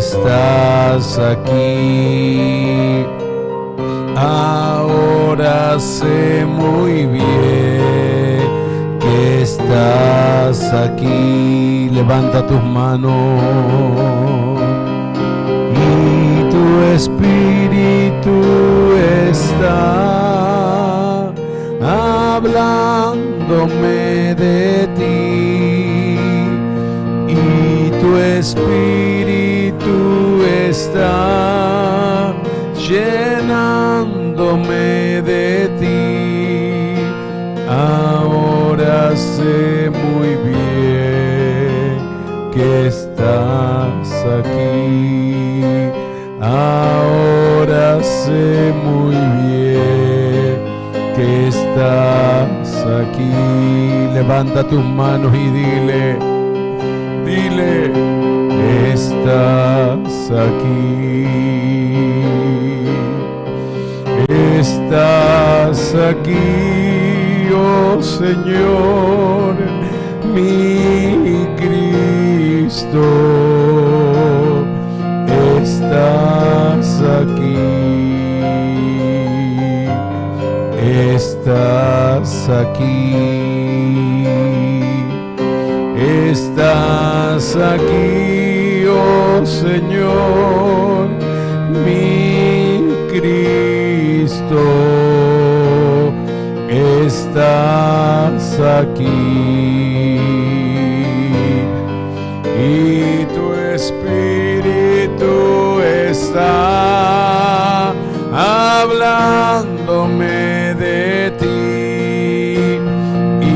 estás aquí. Ahora sé muy bien que estás aquí. Levanta tus manos y tu espíritu está hablándome de ti, y tu espíritu está llenándome de ti. Ahora sé muy bien que estás aquí. Ahora sé muy bien que estás aquí. Levanta tus manos y dile, estás aquí. Estás aquí, oh Señor, mi Cristo. Estás aquí. Estás aquí. Estás aquí, oh Señor, mi Cristo. Estás aquí, y tu espíritu está hablándome de ti, y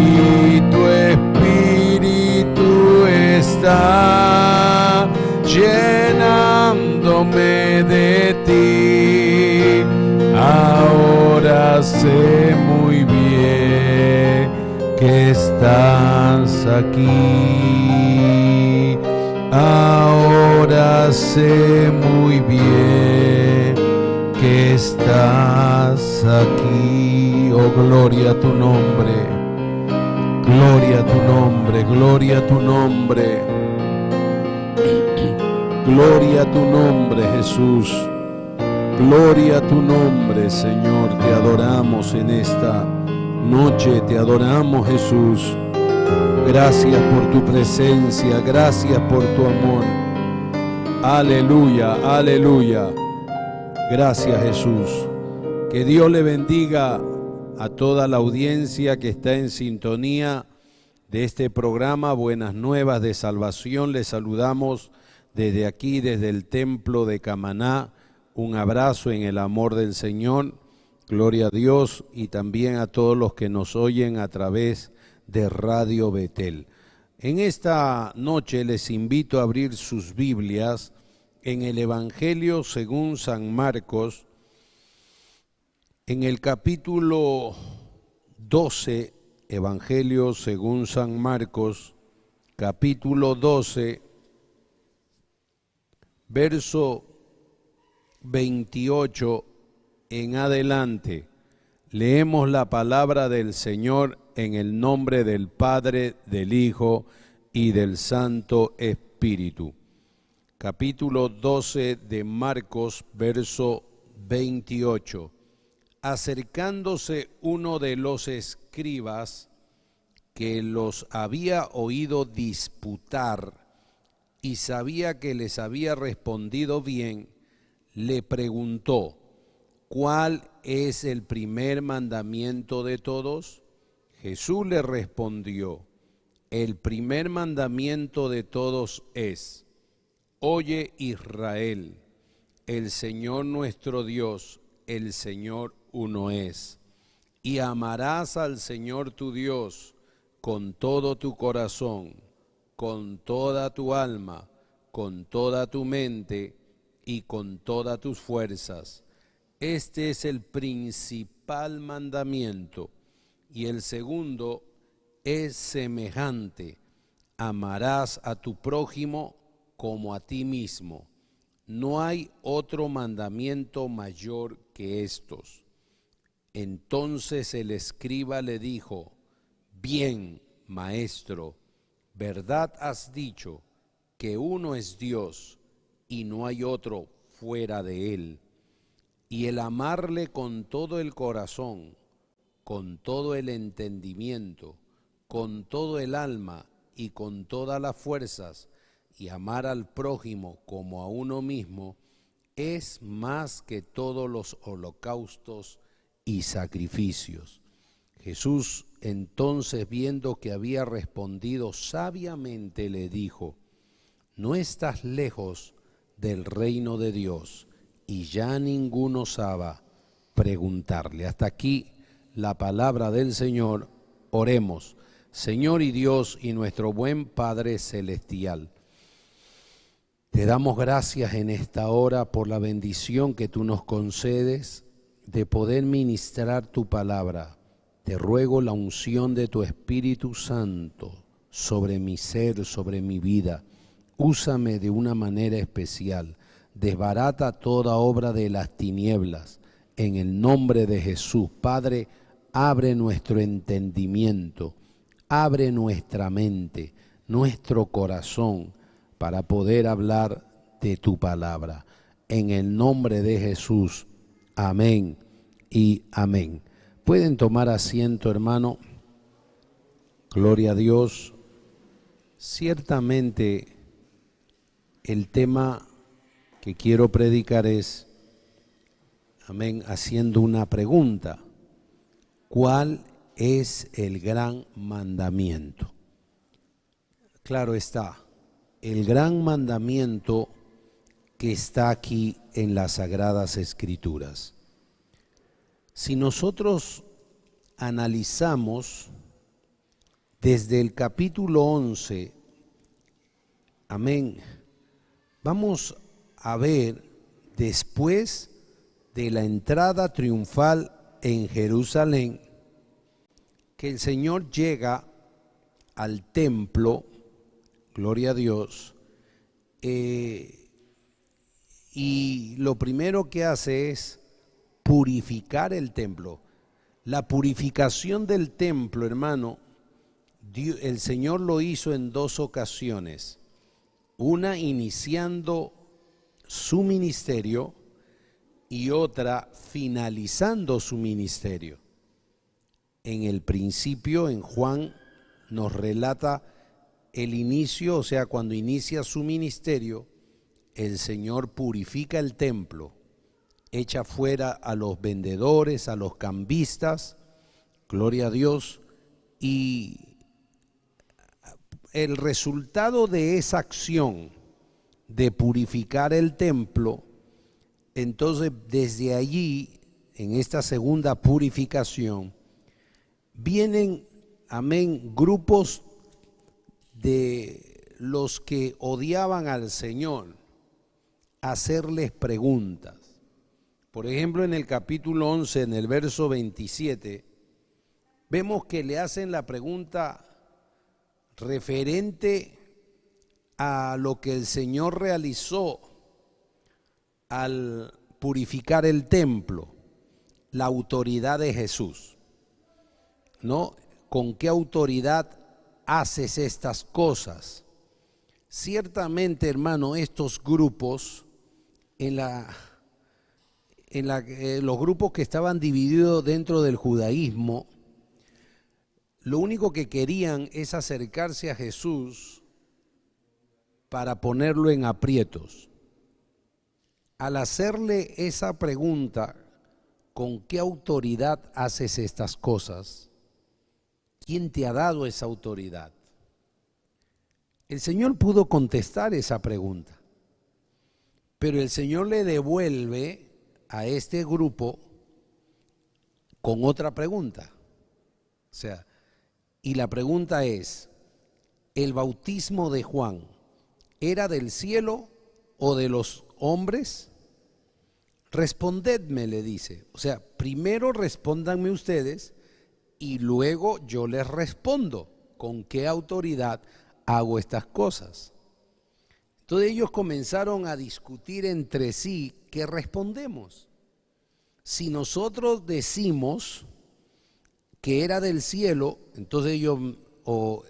tu espíritu está llenándome de ti. Ahora sé muy bien que estás aquí. Ahora sé muy bien que estás aquí. Oh, gloria a tu nombre. Gloria a tu nombre, gloria a tu nombre. Gloria a tu nombre, Jesús. Gloria a tu nombre, Señor. Te adoramos en esta noche, te adoramos, Jesús. Gracias por tu presencia, gracias por tu amor. Aleluya, aleluya. Gracias, Jesús. Que Dios le bendiga a toda la audiencia que está en sintonía de este programa Buenas Nuevas de Salvación. Les saludamos desde aquí, desde el templo de Camaná. Un abrazo en el amor del Señor. Gloria a Dios, y también a todos los que nos oyen a través de Radio Betel. En esta noche les invito a abrir sus Biblias en el Evangelio según San Marcos, en el capítulo 12, Evangelio según San Marcos, capítulo 12, verso 28 en adelante. Leemos la palabra del Señor en el nombre del Padre, del Hijo y del Santo Espíritu. Capítulo 12 de Marcos, verso 28. Acercándose uno de los escribas que los había oído disputar y sabía que les había respondido bien, le preguntó: ¿cuál es el primer mandamiento de todos? Jesús le respondió: el primer mandamiento de todos es: oye, Israel, el Señor nuestro Dios, el Señor uno es, y amarás al Señor tu Dios con todo tu corazón, con toda tu alma, con toda tu mente y con todas tus fuerzas. Este es el principal mandamiento, y el segundo es semejante: amarás a tu prójimo como a ti mismo. No hay otro mandamiento mayor que estos. Entonces el escriba le dijo: bien, maestro, verdad has dicho, que uno es Dios, y no hay otro fuera de Él. Y el amarle con todo el corazón, con todo el entendimiento, con todo el alma y con todas las fuerzas, y amar al prójimo como a uno mismo, es más que todos los holocaustos y sacrificios. Jesús, entonces, viendo que había respondido sabiamente, le dijo: no estás lejos del reino de Dios. Y ya ninguno osaba preguntarle. Hasta aquí la palabra del Señor. Oremos. Señor y Dios y nuestro buen Padre celestial, te damos gracias en esta hora por la bendición que tú nos concedes de poder ministrar tu palabra. Te ruego la unción de tu Espíritu Santo sobre mi ser, sobre mi vida. Úsame de una manera especial. Desbarata toda obra de las tinieblas. En el nombre de Jesús, Padre, abre nuestro entendimiento, abre nuestra mente, nuestro corazón, para poder hablar de tu palabra. En el nombre de Jesús, amén y amén. Pueden tomar asiento, hermano. Gloria a Dios. Ciertamente, el tema que quiero predicar es, amén, haciendo una pregunta. ¿Cuál es el gran mandamiento? Claro está, el gran mandamiento que está aquí en las Sagradas Escrituras. Si nosotros analizamos desde el capítulo 11, amén, vamos a ver después de la entrada triunfal en Jerusalén, que el Señor llega al templo, gloria a Dios, y lo primero que hace es purificar el templo. La purificación del templo, hermano, el Señor lo hizo en dos ocasiones. Una iniciando su ministerio y otra finalizando su ministerio. En el principio, en Juan, nos relata el inicio, o sea, cuando inicia su ministerio, el Señor purifica el templo, echa fuera a los vendedores, a los cambistas, gloria a Dios, y el resultado de esa acción de purificar el templo, entonces desde allí, en esta segunda purificación, vienen, amén, grupos de los que odiaban al Señor a hacerles preguntas. Por ejemplo, en el capítulo 11, en el verso 27, vemos que le hacen la pregunta referente a lo que el Señor realizó al purificar el templo, la autoridad de Jesús, ¿no? ¿Con qué autoridad haces estas cosas? Ciertamente, hermano, estos grupos, los grupos que estaban divididos dentro del judaísmo, lo único que querían es acercarse a Jesús para ponerlo en aprietos. Al hacerle esa pregunta, ¿con qué autoridad haces estas cosas? ¿Quién te ha dado esa autoridad? El Señor pudo contestar esa pregunta, pero el Señor le devuelve a este grupo con otra pregunta. O sea, y la pregunta es, ¿el bautismo de Juan era del cielo o de los hombres? Respondedme, le dice. O sea, primero respóndanme ustedes y luego yo les respondo con qué autoridad hago estas cosas. Entonces ellos comenzaron a discutir entre sí qué respondemos. Si nosotros decimos que era del cielo, entonces ellos, o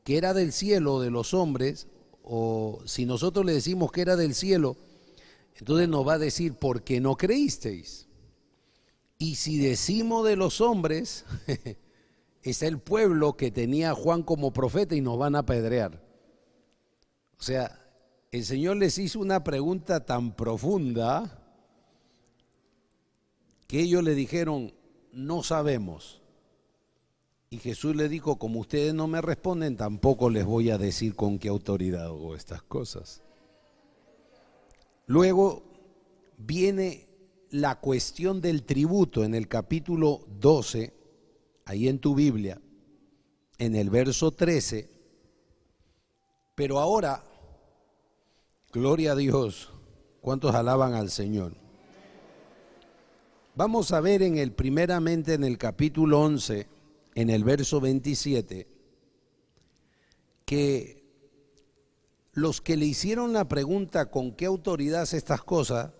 que era del cielo de los hombres, o si nosotros le decimos que era del cielo, entonces nos va a decir, ¿por qué no creísteis? Y si decimos de los hombres, es el pueblo que tenía a Juan como profeta y nos van a apedrear. O sea, el Señor les hizo una pregunta tan profunda que ellos le dijeron, no sabemos. Y Jesús le dijo, como ustedes no me responden, tampoco les voy a decir con qué autoridad hago estas cosas. Luego viene la cuestión del tributo en el capítulo 12, ahí en tu Biblia, en el verso 13. Pero ahora, gloria a Dios, ¿cuántos alaban al Señor? Vamos a ver primeramente en el capítulo 11, en el verso 27, que los que le hicieron la pregunta con qué autoridad hace estas cosas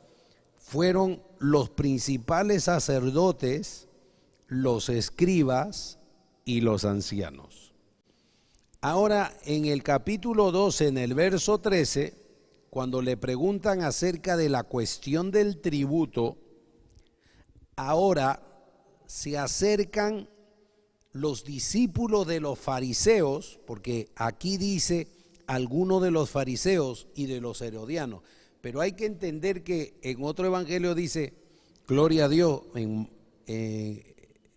fueron los principales sacerdotes, los escribas y los ancianos. Ahora en el capítulo 12, en el verso 13, cuando le preguntan acerca de la cuestión del tributo, ahora se acercan los discípulos de los fariseos, porque aquí dice algunos de los fariseos y de los herodianos, pero hay que entender que en otro evangelio dice, gloria a Dios, en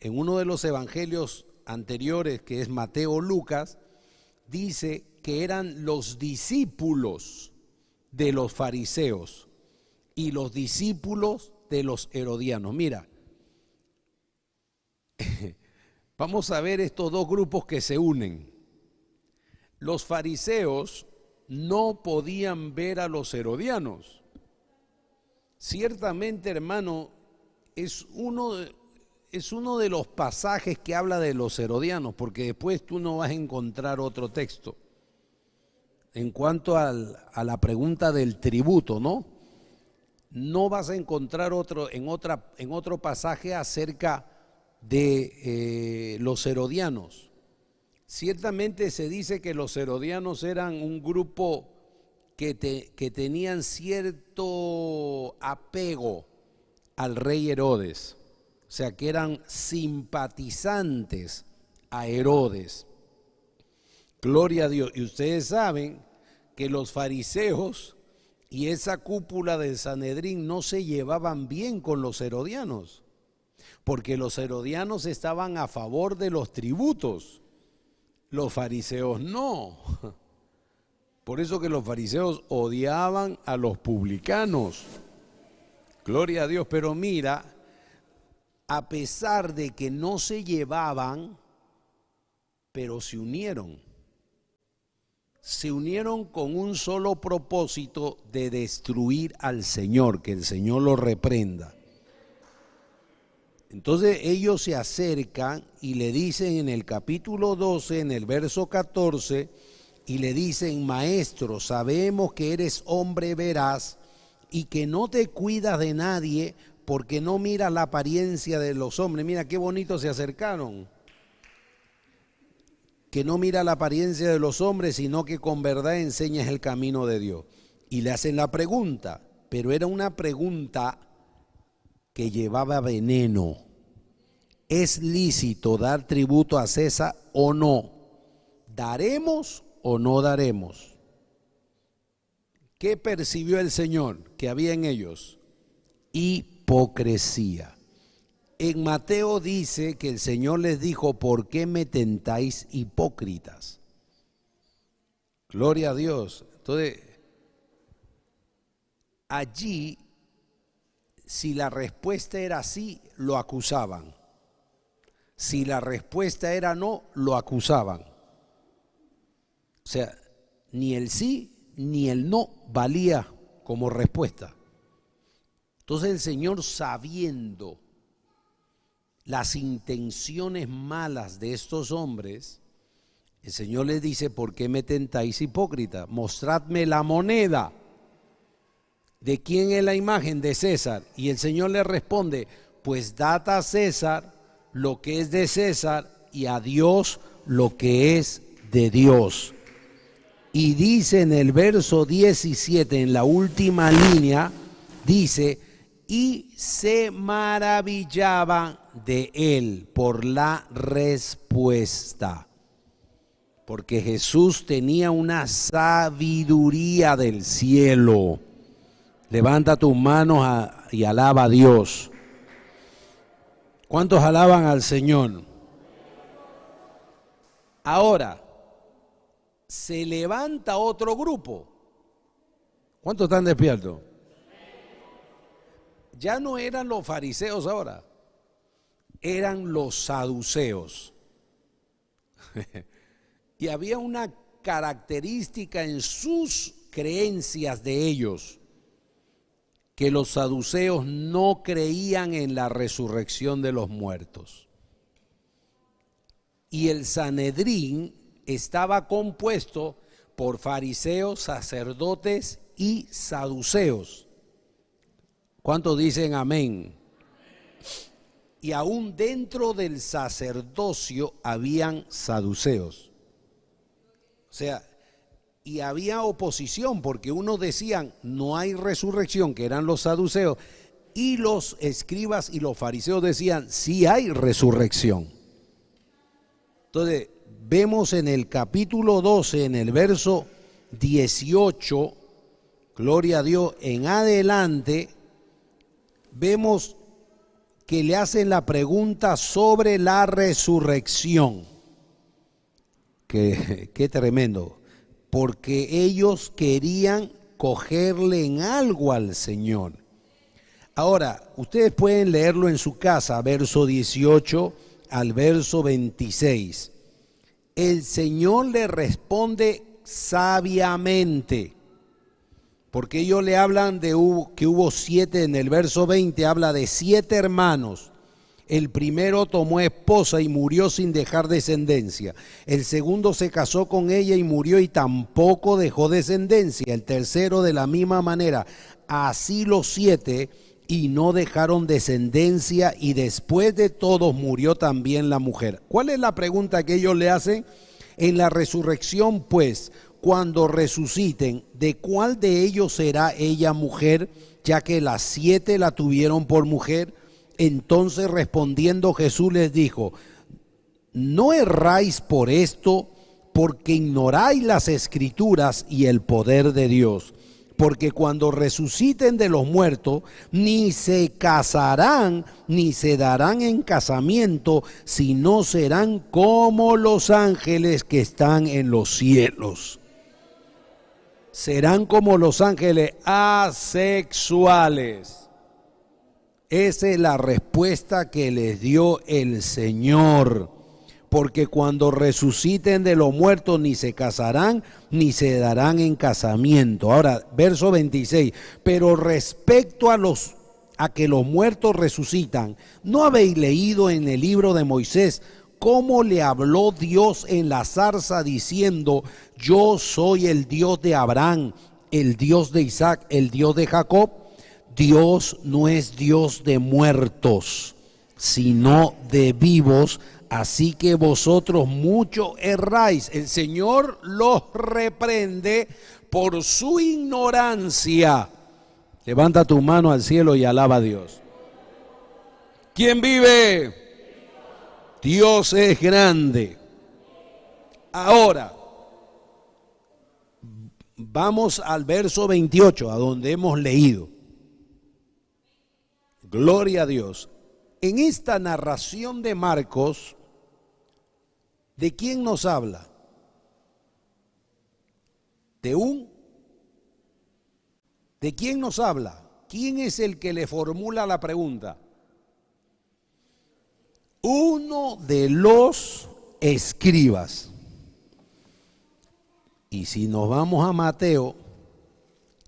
uno de los evangelios anteriores, que es Mateo o Lucas, dice que eran los discípulos de los fariseos y los discípulos de los herodianos. Mira, vamos a ver estos dos grupos que se unen. Los fariseos no podían ver a los herodianos. Ciertamente, hermano, es uno de los pasajes que habla de los herodianos, porque después tú no vas a encontrar otro texto. En cuanto a la pregunta del tributo, no vas a encontrar en otro pasaje acerca de los herodianos. Ciertamente se dice que los herodianos eran un grupo que tenían cierto apego al rey Herodes, o sea que eran simpatizantes a Herodes. Gloria a Dios. Y ustedes saben que los fariseos y esa cúpula del Sanedrín no se llevaban bien con los herodianos, porque los herodianos estaban a favor de los tributos, los fariseos no. Por eso que los fariseos odiaban a los publicanos. Gloria a Dios. Pero mira, a pesar de que no se llevaban, pero se unieron. Se unieron con un solo propósito de destruir al Señor, que el Señor lo reprenda. Entonces ellos se acercan y le dicen en el capítulo 12, en el verso 14, y le dicen, maestro, sabemos que eres hombre veraz y que no te cuidas de nadie porque no miras la apariencia de los hombres. Mira qué bonito se acercaron. Que no mira la apariencia de los hombres, sino que con verdad enseñas el camino de Dios. Y le hacen la pregunta, pero era una pregunta que llevaba veneno. ¿Es lícito dar tributo a César o no? ¿Daremos o no daremos? ¿Qué percibió el Señor que había en ellos? Hipocresía. En Mateo dice que el Señor les dijo, ¿por qué me tentáis hipócritas? Gloria a Dios. Entonces, allí, si la respuesta era sí, lo acusaban. Si la respuesta era no, lo acusaban. O sea, ni el sí ni el no valía como respuesta. Entonces el Señor, sabiendo las intenciones malas de estos hombres, el Señor les dice, ¿por qué me tentáis hipócrita? Mostradme la moneda. ¿De quién es la imagen? De César. Y el Señor le responde, pues dad a César lo que es de César y a Dios lo que es de Dios. Y dice en el verso 17, en la última línea, dice, y se maravillaban de él por la respuesta. Porque Jesús tenía una sabiduría del cielo. Levanta tus manos y alaba a Dios. ¿Cuántos alaban al Señor? Ahora, se levanta otro grupo. ¿Cuántos están despiertos? Ya no eran los fariseos ahora, eran los saduceos. Y había una característica en sus creencias de ellos, que los saduceos no creían en la resurrección de los muertos. Y el Sanedrín estaba compuesto por fariseos, sacerdotes y saduceos. ¿Cuántos dicen amén? Y aún dentro del sacerdocio habían saduceos. O sea, y había oposición porque unos decían no hay resurrección, que eran los saduceos, y los escribas y los fariseos decían sí hay resurrección. Entonces, vemos en el capítulo 12, en el verso 18, gloria a Dios, en adelante, vemos que le hacen la pregunta sobre la resurrección. Qué tremendo, porque ellos querían cogerle en algo al Señor. Ahora, ustedes pueden leerlo en su casa, verso 18 al verso 26. El Señor le responde sabiamente, porque ellos le hablan de que hubo 7, en el verso 20 habla de 7 hermanos. El primero tomó esposa y murió sin dejar descendencia. El segundo se casó con ella y murió y tampoco dejó descendencia. El tercero de la misma manera. Así los 7 y no dejaron descendencia, y después de todos murió también la mujer. ¿Cuál es la pregunta que ellos le hacen? En la resurrección, pues, cuando resuciten, ¿de cuál de ellos será ella mujer, ya que las 7 la tuvieron por mujer? Entonces respondiendo Jesús les dijo, no erráis por esto, porque ignoráis las Escrituras y el poder de Dios. Porque cuando resuciten de los muertos, ni se casarán, ni se darán en casamiento, sino serán como los ángeles que están en los cielos. Serán como los ángeles asexuales. Esa es la respuesta que les dio el Señor. Porque cuando resuciten de los muertos ni se casarán ni se darán en casamiento. Ahora, verso 26. Pero respecto a que los muertos resucitan, ¿no habéis leído en el libro de Moisés cómo le habló Dios en la zarza diciendo, yo soy el Dios de Abraham, el Dios de Isaac, el Dios de Jacob? Dios no es Dios de muertos, sino de vivos, así que vosotros mucho erráis. El Señor los reprende por su ignorancia. Levanta tu mano al cielo y alaba a Dios. ¿Quién vive? Dios es grande. Ahora, vamos al verso 28, a donde hemos leído. Gloria a Dios. En esta narración de Marcos, ¿de quién nos habla? ¿De quién nos habla? ¿Quién es el que le formula la pregunta? Uno de los escribas. Y si nos vamos a Mateo,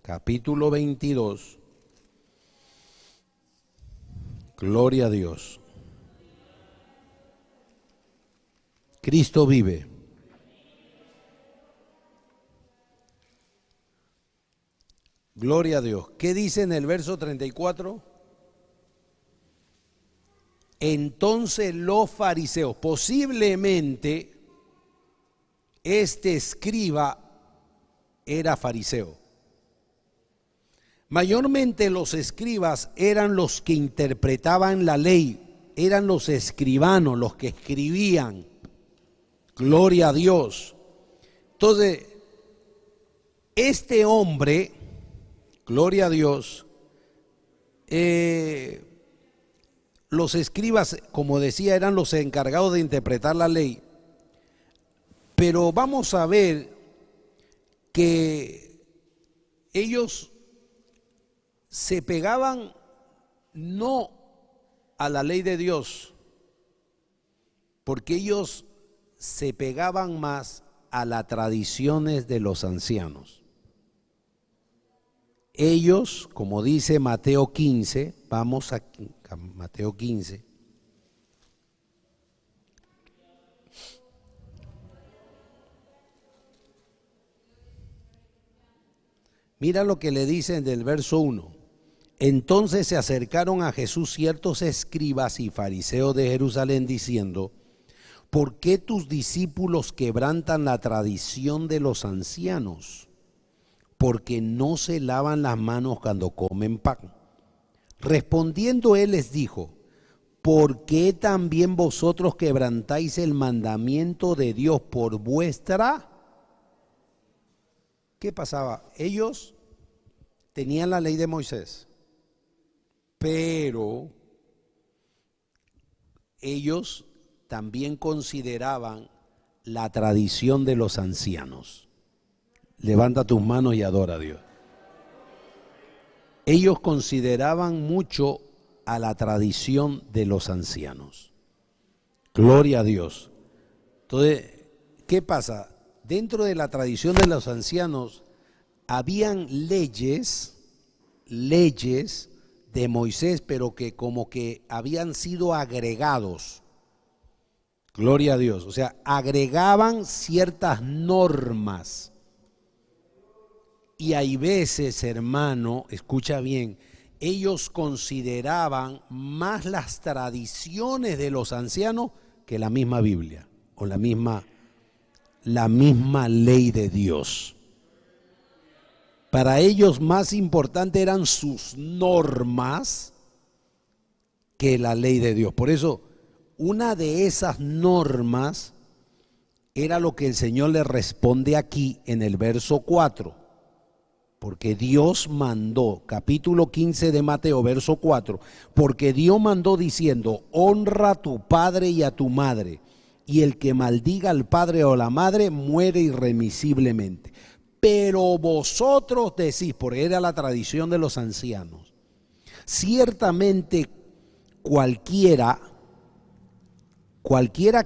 capítulo 22, gloria a Dios. Cristo vive. Gloria a Dios. ¿Qué dice en el verso 34? Entonces los fariseos, posiblemente este escriba era fariseo. Mayormente los escribas eran los que interpretaban la ley, eran los escribanos, los que escribían. Gloria a Dios. Entonces, este hombre, gloria a Dios, los escribas, como decía, eran los encargados de interpretar la ley. Pero vamos a ver que ellos se pegaban no a la ley de Dios, porque ellos se pegaban más a las tradiciones de los ancianos. Ellos, como dice Mateo 15, vamos a Mateo 15. Mira lo que le dicen del verso 1. Entonces se acercaron a Jesús ciertos escribas y fariseos de Jerusalén diciendo: ¿por qué tus discípulos quebrantan la tradición de los ancianos? Porque no se lavan las manos cuando comen pan. Respondiendo él les dijo: ¿por qué también vosotros quebrantáis el mandamiento de Dios por vuestra? ¿Qué pasaba? Ellos tenían la ley de Moisés, pero ellos también consideraban la tradición de los ancianos. Levanta tus manos y adora a Dios. Ellos consideraban mucho a la tradición de los ancianos. Gloria a Dios. Entonces, ¿qué pasa? Dentro de la tradición de los ancianos habían leyes de Moisés, pero que como que habían sido agregados. Gloria a Dios. O sea, agregaban ciertas normas. Y hay veces, hermano, escucha bien, ellos consideraban más las tradiciones de los ancianos que la misma Biblia o la misma ley de Dios. Para ellos más importante eran sus normas que la ley de Dios. Por eso, una de esas normas era lo que el Señor le responde aquí en el verso 4. Porque Dios mandó, capítulo 15 de Mateo, verso 4, porque Dios mandó diciendo: honra a tu padre y a tu madre, y el que maldiga al padre o a la madre muere irremisiblemente. Pero vosotros decís, porque era la tradición de los ancianos, ciertamente cualquiera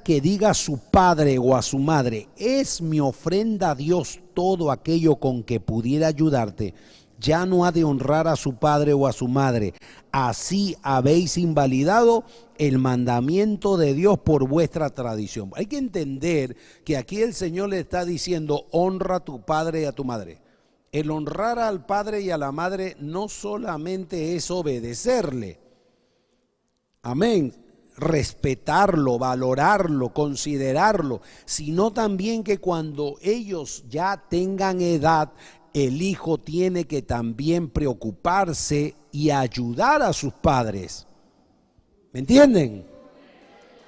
que diga a su padre o a su madre: es mi ofrenda a Dios todo aquello con que pudiera ayudarte, ya no ha de honrar a su padre o a su madre. Así habéis invalidado el mandamiento de Dios por vuestra tradición. Hay que entender que aquí el Señor le está diciendo: honra a tu padre y a tu madre. El honrar al padre y a la madre no solamente es obedecerle, amén, respetarlo, valorarlo, considerarlo, sino también que cuando ellos ya tengan edad, el hijo tiene que también preocuparse y ayudar a sus padres. ¿Me entienden?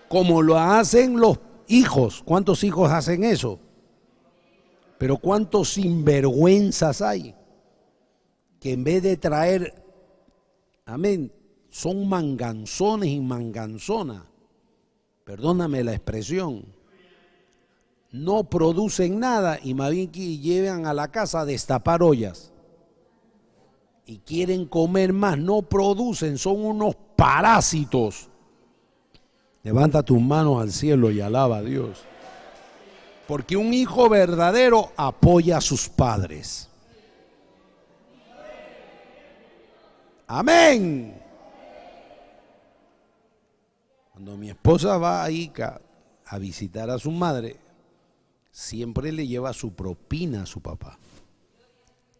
Como lo hacen los hijos. ¿Cuántos hijos hacen eso? Pero ¿cuántos sinvergüenzas hay? Que en vez de traer, amén, son manganzones y manganzonas, perdóname la expresión, no producen nada y más bien que llevan a la casa a destapar ollas y quieren comer más, no producen, son unos parásitos. Levanta tus manos al cielo y alaba a Dios, porque un hijo verdadero apoya a sus padres. Amén. Cuando mi esposa va a Ica a visitar a su madre, siempre le lleva su propina a su papá.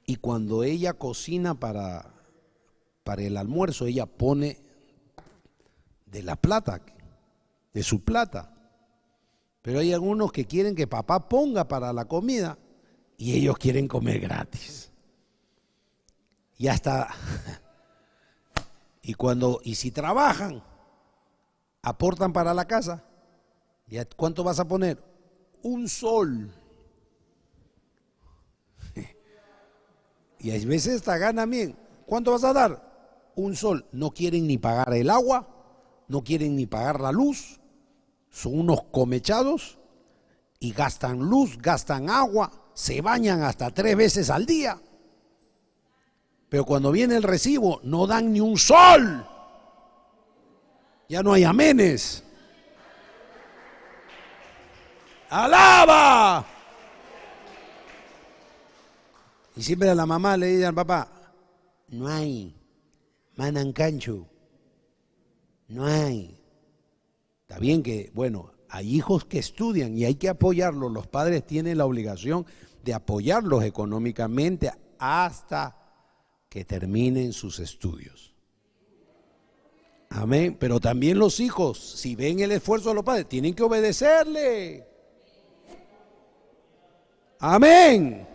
Y cuando ella cocina para el almuerzo, ella pone de la plata, de su plata. Pero hay algunos que quieren que papá ponga para la comida y ellos quieren comer gratis. Y hasta, y si trabajan, aportan para la casa, ¿cuánto vas a poner? Un sol. Y a veces hasta ganan bien. ¿Cuánto vas a dar? Un sol. No quieren ni pagar el agua, no quieren ni pagar la luz, son unos comechados y gastan luz, gastan agua, se bañan hasta 3 veces al día. Pero cuando viene el recibo no dan ni un sol. Ya no hay amenes. ¡Alaba! Y siempre a la mamá le dice al papá, no hay, manancancho, no hay. Está bien que, bueno, hay hijos que estudian y hay que apoyarlos. Los padres tienen la obligación de apoyarlos económicamente hasta que terminen sus estudios. Amén. Pero también los hijos, si ven el esfuerzo de los padres, tienen que obedecerle. Amén.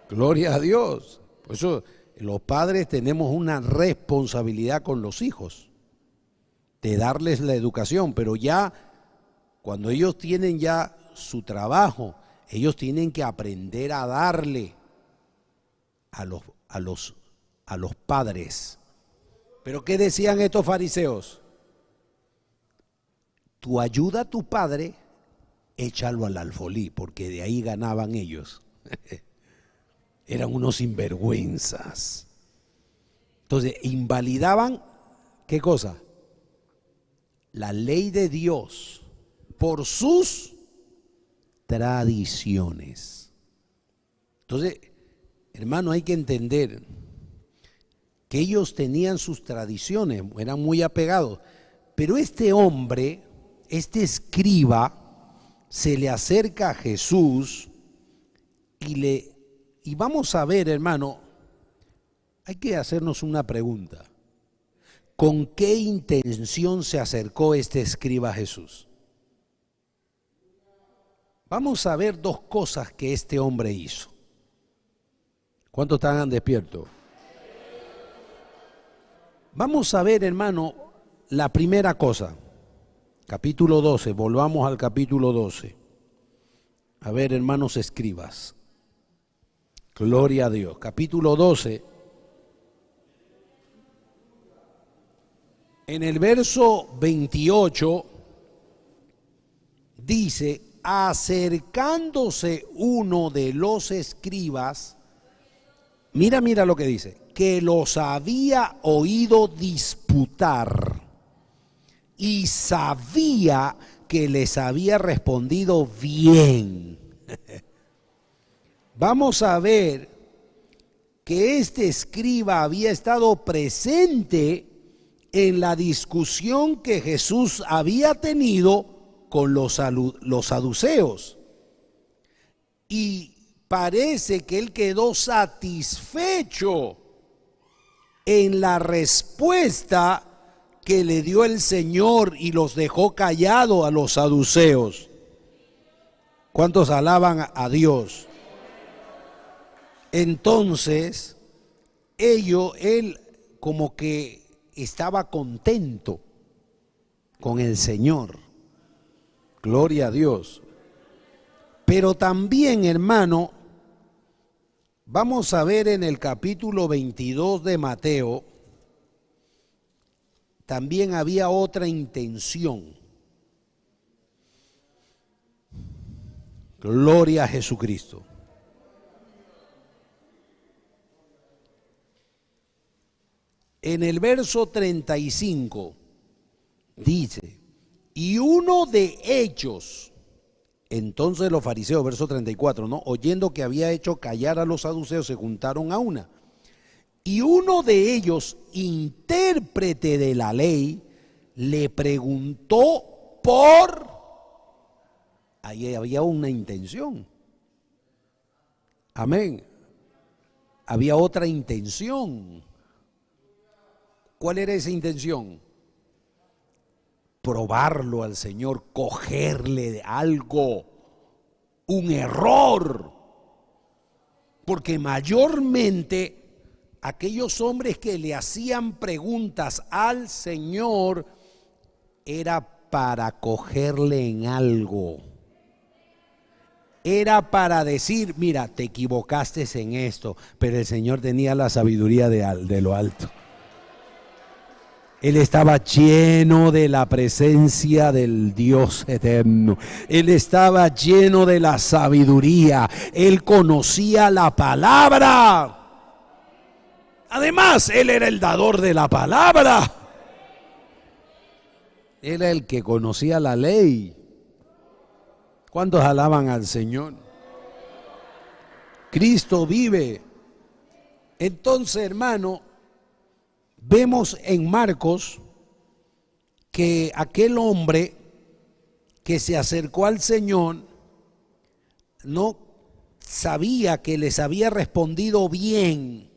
Gloria a Dios. Por eso los padres tenemos una responsabilidad con los hijos de darles la educación, pero ya cuando ellos tienen ya su trabajo, ellos tienen que aprender a darle a los padres. Pero ¿qué decían estos fariseos? Tú ayuda a tu padre, échalo al alfolí, porque de ahí ganaban ellos. Eran unos sinvergüenzas. Entonces, invalidaban, ¿qué cosa? La ley de Dios por sus tradiciones. Entonces, hermano, hay que entender que ellos tenían sus tradiciones, eran muy apegados. Pero este hombre, este escriba, se le acerca a Jesús y vamos a ver, hermano, hay que hacernos una pregunta. ¿Con qué intención se acercó este escriba a Jesús? Vamos a ver 2 cosas que este hombre hizo. ¿Cuántos están despiertos? Vamos a ver, hermano, la primera cosa. Capítulo 12, volvamos al capítulo 12. A ver, hermanos escribas. Gloria a Dios. Capítulo 12. En el verso 28 dice, acercándose uno de los escribas, mira lo que dice, que los había oído disputar y sabía que les había respondido bien. Vamos a ver que este escriba había estado presente en la discusión que Jesús había tenido con los saduceos. Y parece que él quedó satisfecho en la respuesta que le dio el Señor y los dejó callados a los saduceos. ¿Cuántos alaban a Dios? Entonces, él como que estaba contento con el Señor. Gloria a Dios. Pero también, hermano, vamos a ver en el capítulo 22 de Mateo, también había otra intención. Gloria a Jesucristo. En el verso 35 dice, y uno de ellos, entonces los fariseos, verso 34, ¿no? Oyendo que había hecho callar a los saduceos, se juntaron a una. Y uno de ellos, intérprete de la ley, le preguntó ahí había una intención. Amén. Había otra intención. ¿Cuál era esa intención? Probarlo al Señor, cogerle algo, un error. Porque mayormente aquellos hombres que le hacían preguntas al Señor era para cogerle en algo. Era para decir, mira, te equivocaste en esto, pero el Señor tenía la sabiduría de lo alto. Él estaba lleno de la presencia del Dios eterno. Él estaba lleno de la sabiduría. Él conocía la palabra. Además, Él era el dador de la palabra. Él era el que conocía la ley. ¿Cuántos alaban al Señor? Cristo vive. Entonces, hermano, vemos en Marcos que aquel hombre que se acercó al Señor no sabía que les había respondido bien.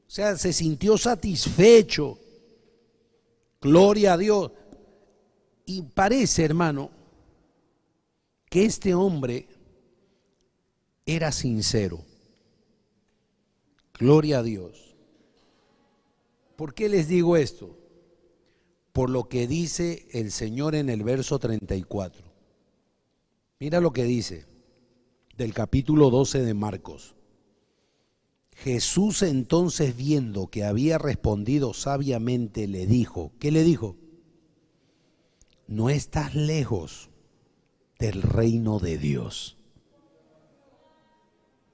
O sea, se sintió satisfecho. Gloria a Dios. Y parece, hermano, que este hombre era sincero. Gloria a Dios. ¿Por qué les digo esto? Por lo que dice el Señor en el verso 34. Mira lo que dice del capítulo 12 de Marcos. Jesús entonces, viendo que había respondido sabiamente, le dijo, ¿qué le dijo? No estás lejos del reino de Dios.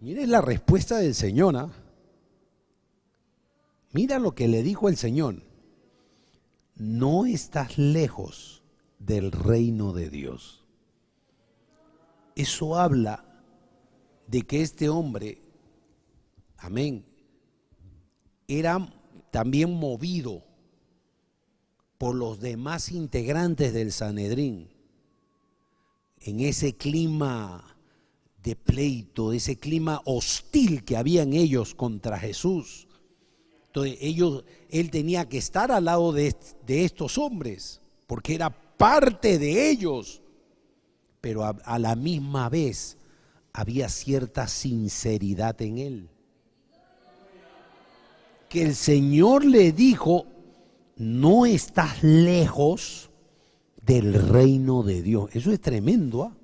Miren la respuesta del Señor, ¿ah? Mira lo que le dijo el Señor. No estás lejos del reino de Dios. Eso habla de que este hombre, amén, era también movido por los demás integrantes del Sanedrín en ese clima de pleito, ese clima hostil que había en ellos contra Jesús. Entonces él tenía que estar al lado de estos hombres, porque era parte de ellos, pero a la misma vez había cierta sinceridad en él. Que el Señor le dijo, no estás lejos del reino de Dios. Eso es tremendo, ¿ah?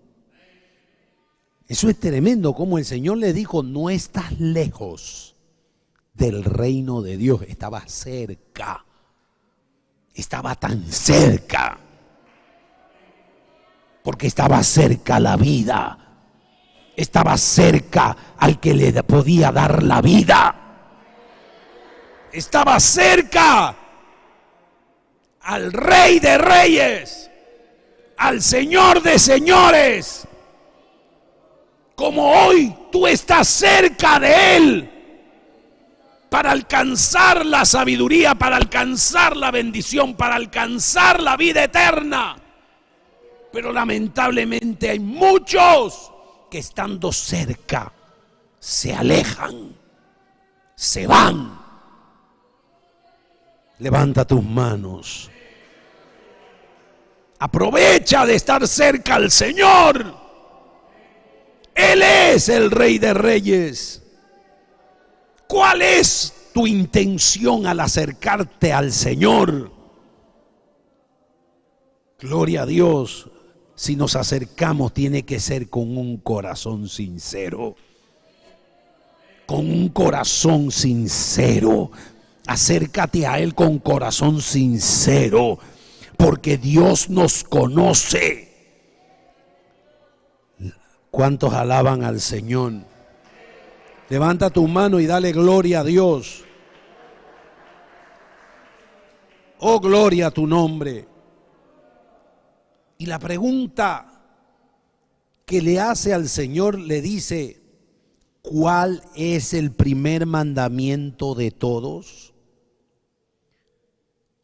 Eso es tremendo, como el Señor le dijo, no estás lejos del reino de Dios. Estaba cerca. Estaba tan cerca. Porque estaba cerca la vida. Estaba cerca al que le podía dar la vida. Estaba cerca al Rey de Reyes, al Señor de Señores. Como hoy tú estás cerca de Él para alcanzar la sabiduría, para alcanzar la bendición, para alcanzar la vida eterna. Pero lamentablemente hay muchos que estando cerca se alejan, se van. Levanta tus manos. Aprovecha de estar cerca al Señor. Él es el Rey de Reyes. ¿Cuál es tu intención al acercarte al Señor? Gloria a Dios. Si nos acercamos, tiene que ser con un corazón sincero. Con un corazón sincero. Acércate a Él con corazón sincero, porque Dios nos conoce. ¿Cuántos alaban al Señor? Levanta tu mano y dale gloria a Dios. Oh, gloria a tu nombre. Y la pregunta que le hace al Señor le dice, ¿cuál es el primer mandamiento de todos?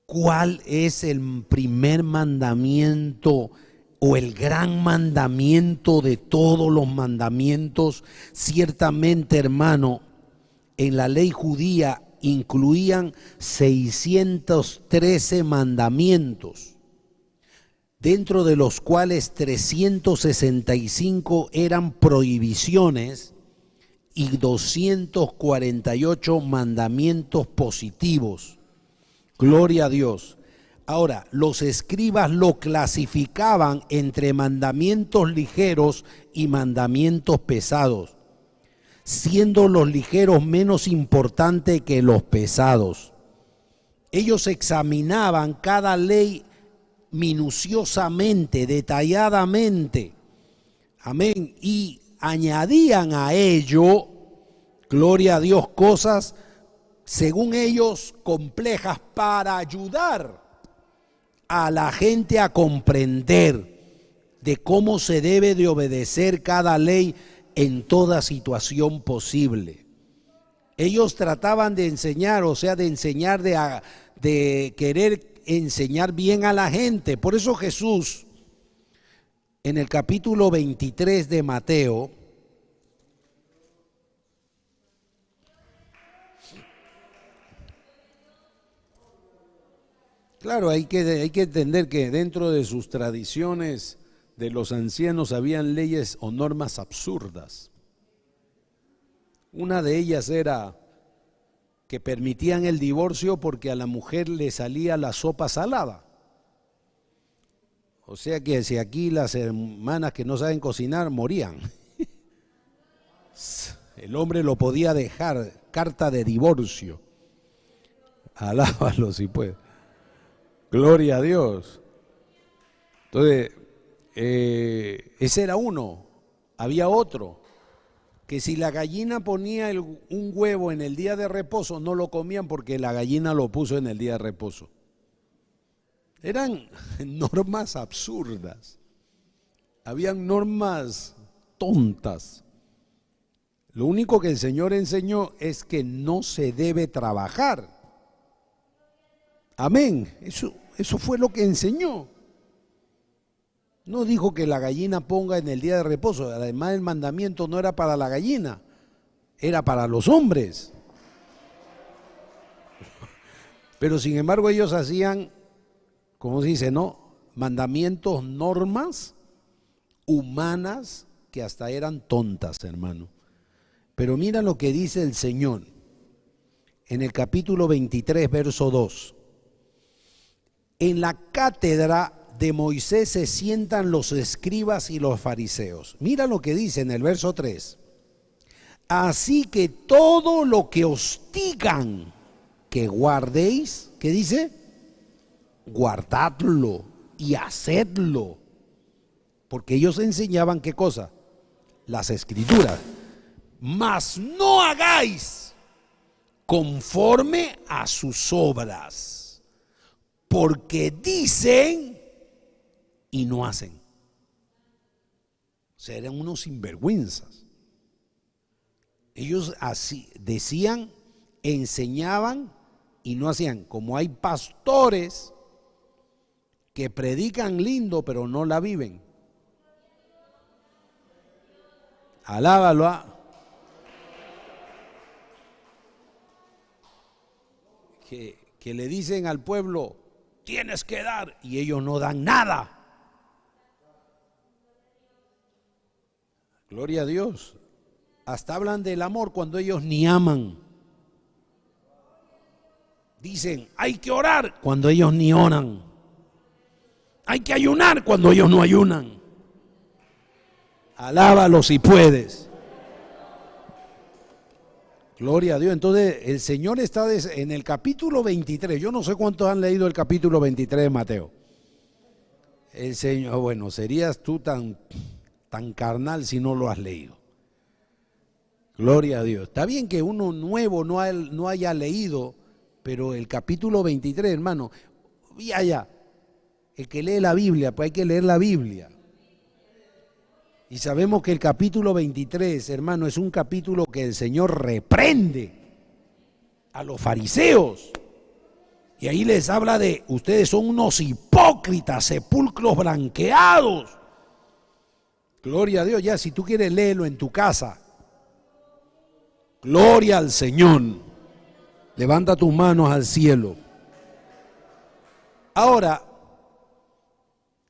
¿Cuál es el primer mandamiento o el gran mandamiento de todos los mandamientos? Ciertamente, hermano, en la ley judía incluían 613 mandamientos, dentro de los cuales 365 eran prohibiciones y 248 mandamientos positivos. Gloria a Dios. Ahora, los escribas lo clasificaban entre mandamientos ligeros y mandamientos pesados, siendo los ligeros menos importantes que los pesados. Ellos examinaban cada ley minuciosamente, detalladamente. Amén. Y añadían a ello, gloria a Dios, cosas, según ellos, complejas para ayudar a la gente a comprender de cómo se debe de obedecer cada ley en toda situación posible. Ellos trataban de enseñar, o sea, de enseñar, de querer enseñar bien a la gente. Por eso Jesús, en el capítulo 23 de Mateo, claro, hay que entender que dentro de sus tradiciones de los ancianos habían leyes o normas absurdas. Una de ellas era que permitían el divorcio porque a la mujer le salía la sopa salada. O sea que si aquí las hermanas que no saben cocinar morían. El hombre lo podía dejar, carta de divorcio. Alábalo si puede. Gloria a Dios. Entonces, ese era uno. Había otro, que si la gallina ponía un huevo en el día de reposo, no lo comían porque la gallina lo puso en el día de reposo. Eran normas absurdas. Habían normas tontas. Lo único que el Señor enseñó es que no se debe trabajar. Amén. Eso fue lo que enseñó. No dijo que la gallina ponga en el día de reposo. Además, el mandamiento no era para la gallina, era para los hombres. Pero sin embargo ellos hacían, ¿cómo se dice, no? Mandamientos, normas humanas que hasta eran tontas, hermano. Pero mira lo que dice el Señor en el capítulo 23, verso 2. En la cátedra de Moisés se sientan los escribas y los fariseos. Mira lo que dice en el verso 3. Así que todo lo que os digan que guardéis, ¿qué dice? Guardadlo y hacedlo. Porque ellos enseñaban ¿qué cosa? Las escrituras. Mas no hagáis conforme a sus obras, porque dicen y no hacen. O sea, eran unos sinvergüenzas. Ellos así decían, enseñaban y no hacían. Como hay pastores que predican lindo pero no la viven. Alábalo. Que le dicen al pueblo, tienes que dar, y ellos no dan nada. Gloria a Dios. Hasta hablan del amor cuando ellos ni aman. Dicen, hay que orar cuando ellos ni oran. Hay que ayunar cuando ellos no ayunan. Alábalo si puedes. Gloria a Dios. Entonces el Señor está en el capítulo 23. Yo no sé cuántos han leído el capítulo 23 de Mateo. El Señor, bueno, serías tú tan carnal si no lo has leído. Gloria a Dios. Está bien que uno nuevo no haya leído, pero el capítulo 23, hermano, ya, el que lee la Biblia, pues hay que leer la Biblia. Y sabemos que el capítulo 23, hermano, es un capítulo que el Señor reprende a los fariseos. Y ahí les habla de, ustedes son unos hipócritas, sepulcros blanqueados. Gloria a Dios. Ya, si tú quieres leerlo en tu casa. Gloria al Señor. Levanta tus manos al cielo. Ahora,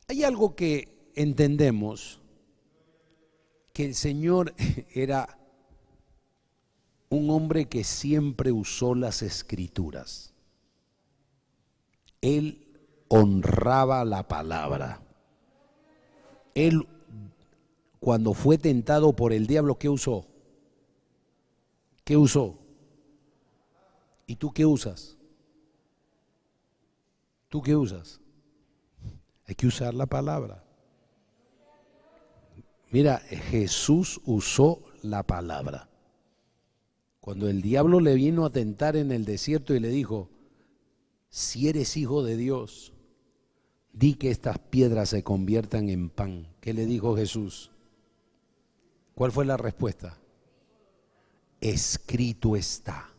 hay algo que entendemos, que el Señor era un hombre que siempre usó las escrituras. Él honraba la palabra. Él, cuando fue tentado por el diablo, ¿qué usó? ¿Qué usó? ¿Y tú qué usas? ¿Tú qué usas? Hay que usar la palabra. Mira, Jesús usó la palabra. Cuando el diablo le vino a tentar en el desierto y le dijo, si eres hijo de Dios, di que estas piedras se conviertan en pan. ¿Qué le dijo Jesús? ¿Cuál fue la respuesta? Escrito está.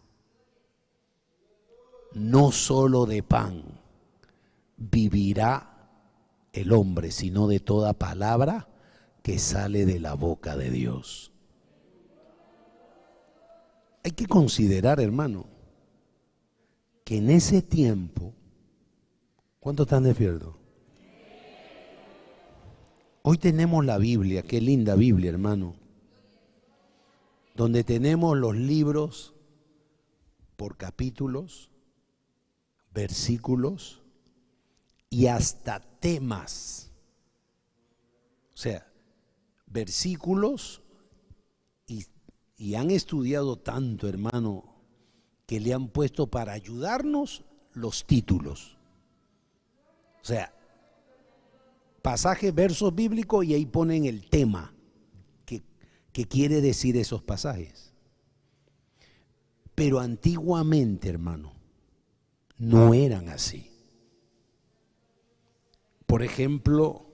No solo de pan vivirá el hombre, sino de toda palabra que sale de la boca de Dios. Hay que considerar, hermano, que en ese tiempo, ¿cuántos están despiertos? Hoy tenemos la Biblia, qué linda Biblia, hermano, donde tenemos los libros por capítulos, versículos y hasta temas. O sea, versículos y han estudiado tanto, hermano, que le han puesto para ayudarnos los títulos. O sea, pasajes, versos bíblicos y ahí ponen el tema que quiere decir esos pasajes. Pero antiguamente, hermano, no eran así. Por ejemplo,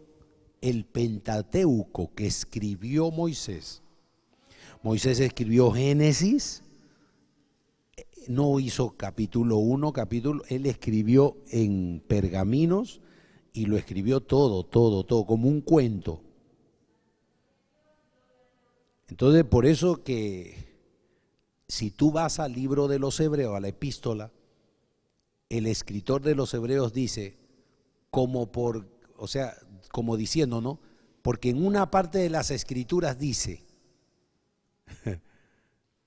el Pentateuco que escribió Moisés. Moisés escribió Génesis, no hizo capítulo 1, él escribió en pergaminos y lo escribió todo, como un cuento. Entonces, por eso que si tú vas al libro de los Hebreos, a la epístola, el escritor de los Hebreos dice, como diciendo, ¿no? Porque en una parte de las escrituras dice,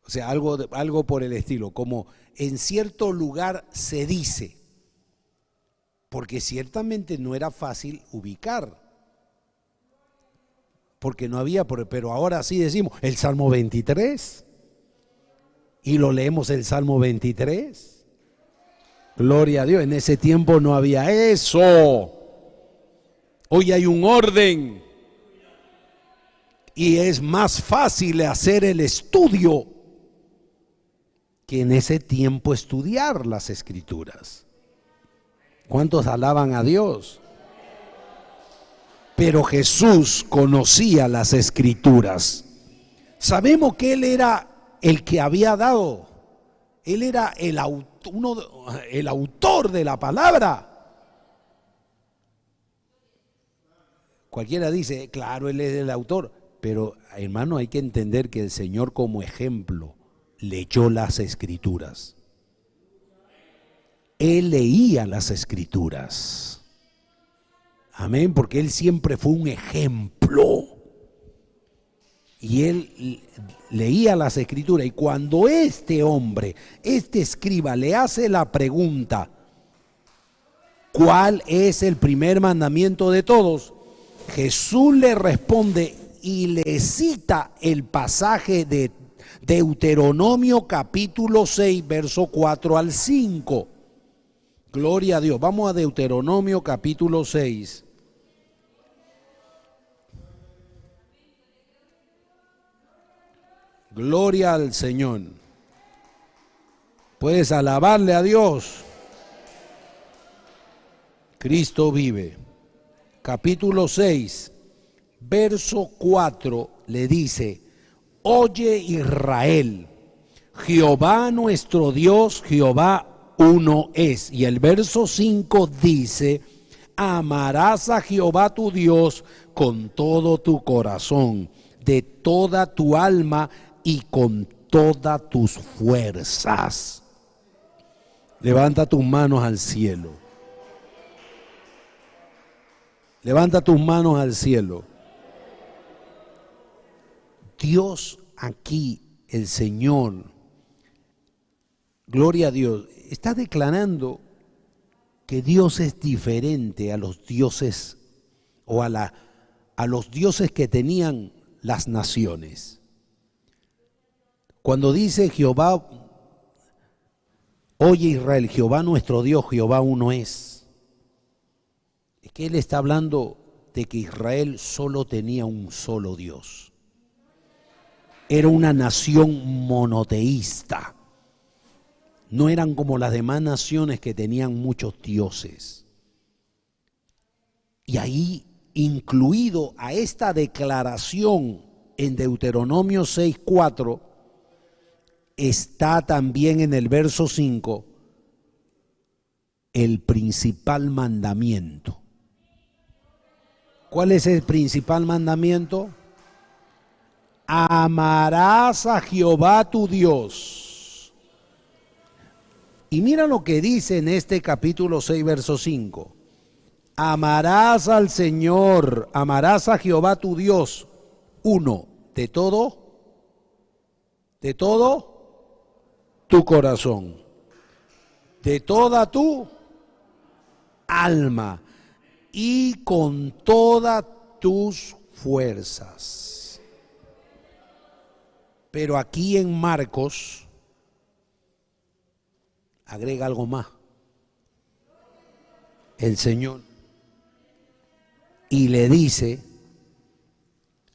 o sea, algo por el estilo, como en cierto lugar se dice, porque ciertamente no era fácil ubicar, porque no había, pero ahora sí decimos el Salmo 23 y lo leemos el Salmo 23. Gloria a Dios, en ese tiempo no había eso. Hoy hay un orden y es más fácil hacer el estudio que en ese tiempo estudiar las escrituras. ¿Cuántos alaban a Dios? Pero Jesús conocía las escrituras. Sabemos que Él era el que había dado. Él era el autor de la palabra. Cualquiera dice, claro, Él es el autor. Pero, hermano, hay que entender que el Señor como ejemplo leyó las escrituras. Él leía las escrituras. Amén, porque Él siempre fue un ejemplo. Y Él leía las escrituras. Y cuando este hombre, este escriba, le hace la pregunta, ¿cuál es el primer mandamiento de todos? Jesús le responde y le cita el pasaje de Deuteronomio capítulo 6, verso 4 al 5. Gloria a Dios. Vamos a Deuteronomio capítulo 6. Gloria al Señor. Puedes alabarle a Dios. Cristo vive. Capítulo 6, verso 4 le dice, oye Israel, Jehová nuestro Dios, Jehová uno es. Y el verso 5 dice, amarás a Jehová tu Dios con todo tu corazón, de toda tu alma y con todas tus fuerzas. Levanta tus manos al cielo. Levanta tus manos al cielo. Dios aquí, el Señor, Gloria a Dios. Está declarando que Dios es diferente a los dioses o a los dioses que tenían las naciones. Cuando dice Jehová, oye Israel, Jehová nuestro Dios, Jehová uno es. Es que él está hablando de que Israel solo tenía un solo Dios. Era una nación monoteísta. No eran como las demás naciones que tenían muchos dioses. Y ahí, incluido a esta declaración en Deuteronomio 6:4, está también en el verso 5 el principal mandamiento. ¿Cuál es el principal mandamiento? Amarás a Jehová tu Dios. Y mira lo que dice en este capítulo 6, verso 5. Amarás al Señor, amarás a Jehová tu Dios, uno, de todo tu corazón, de toda tu alma y con todas tus fuerzas. Pero aquí en Marcos agrega algo más. El Señor. Y le dice,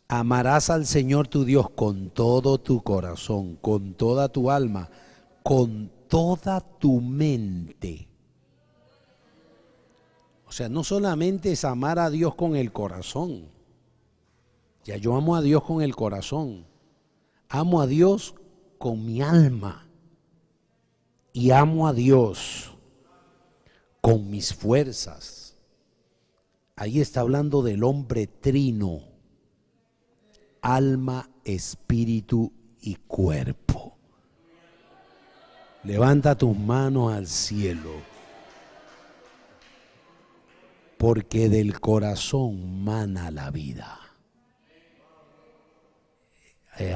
amarás al Señor tu Dios con todo tu corazón, con toda tu alma, con toda tu mente. O sea, no solamente es amar a Dios con el corazón. Ya yo amo a Dios con el corazón. Amo a Dios con mi alma. Y amo a Dios con mis fuerzas. Ahí está hablando del hombre trino. Alma, espíritu y cuerpo. Levanta tus manos al cielo, porque del corazón mana la vida.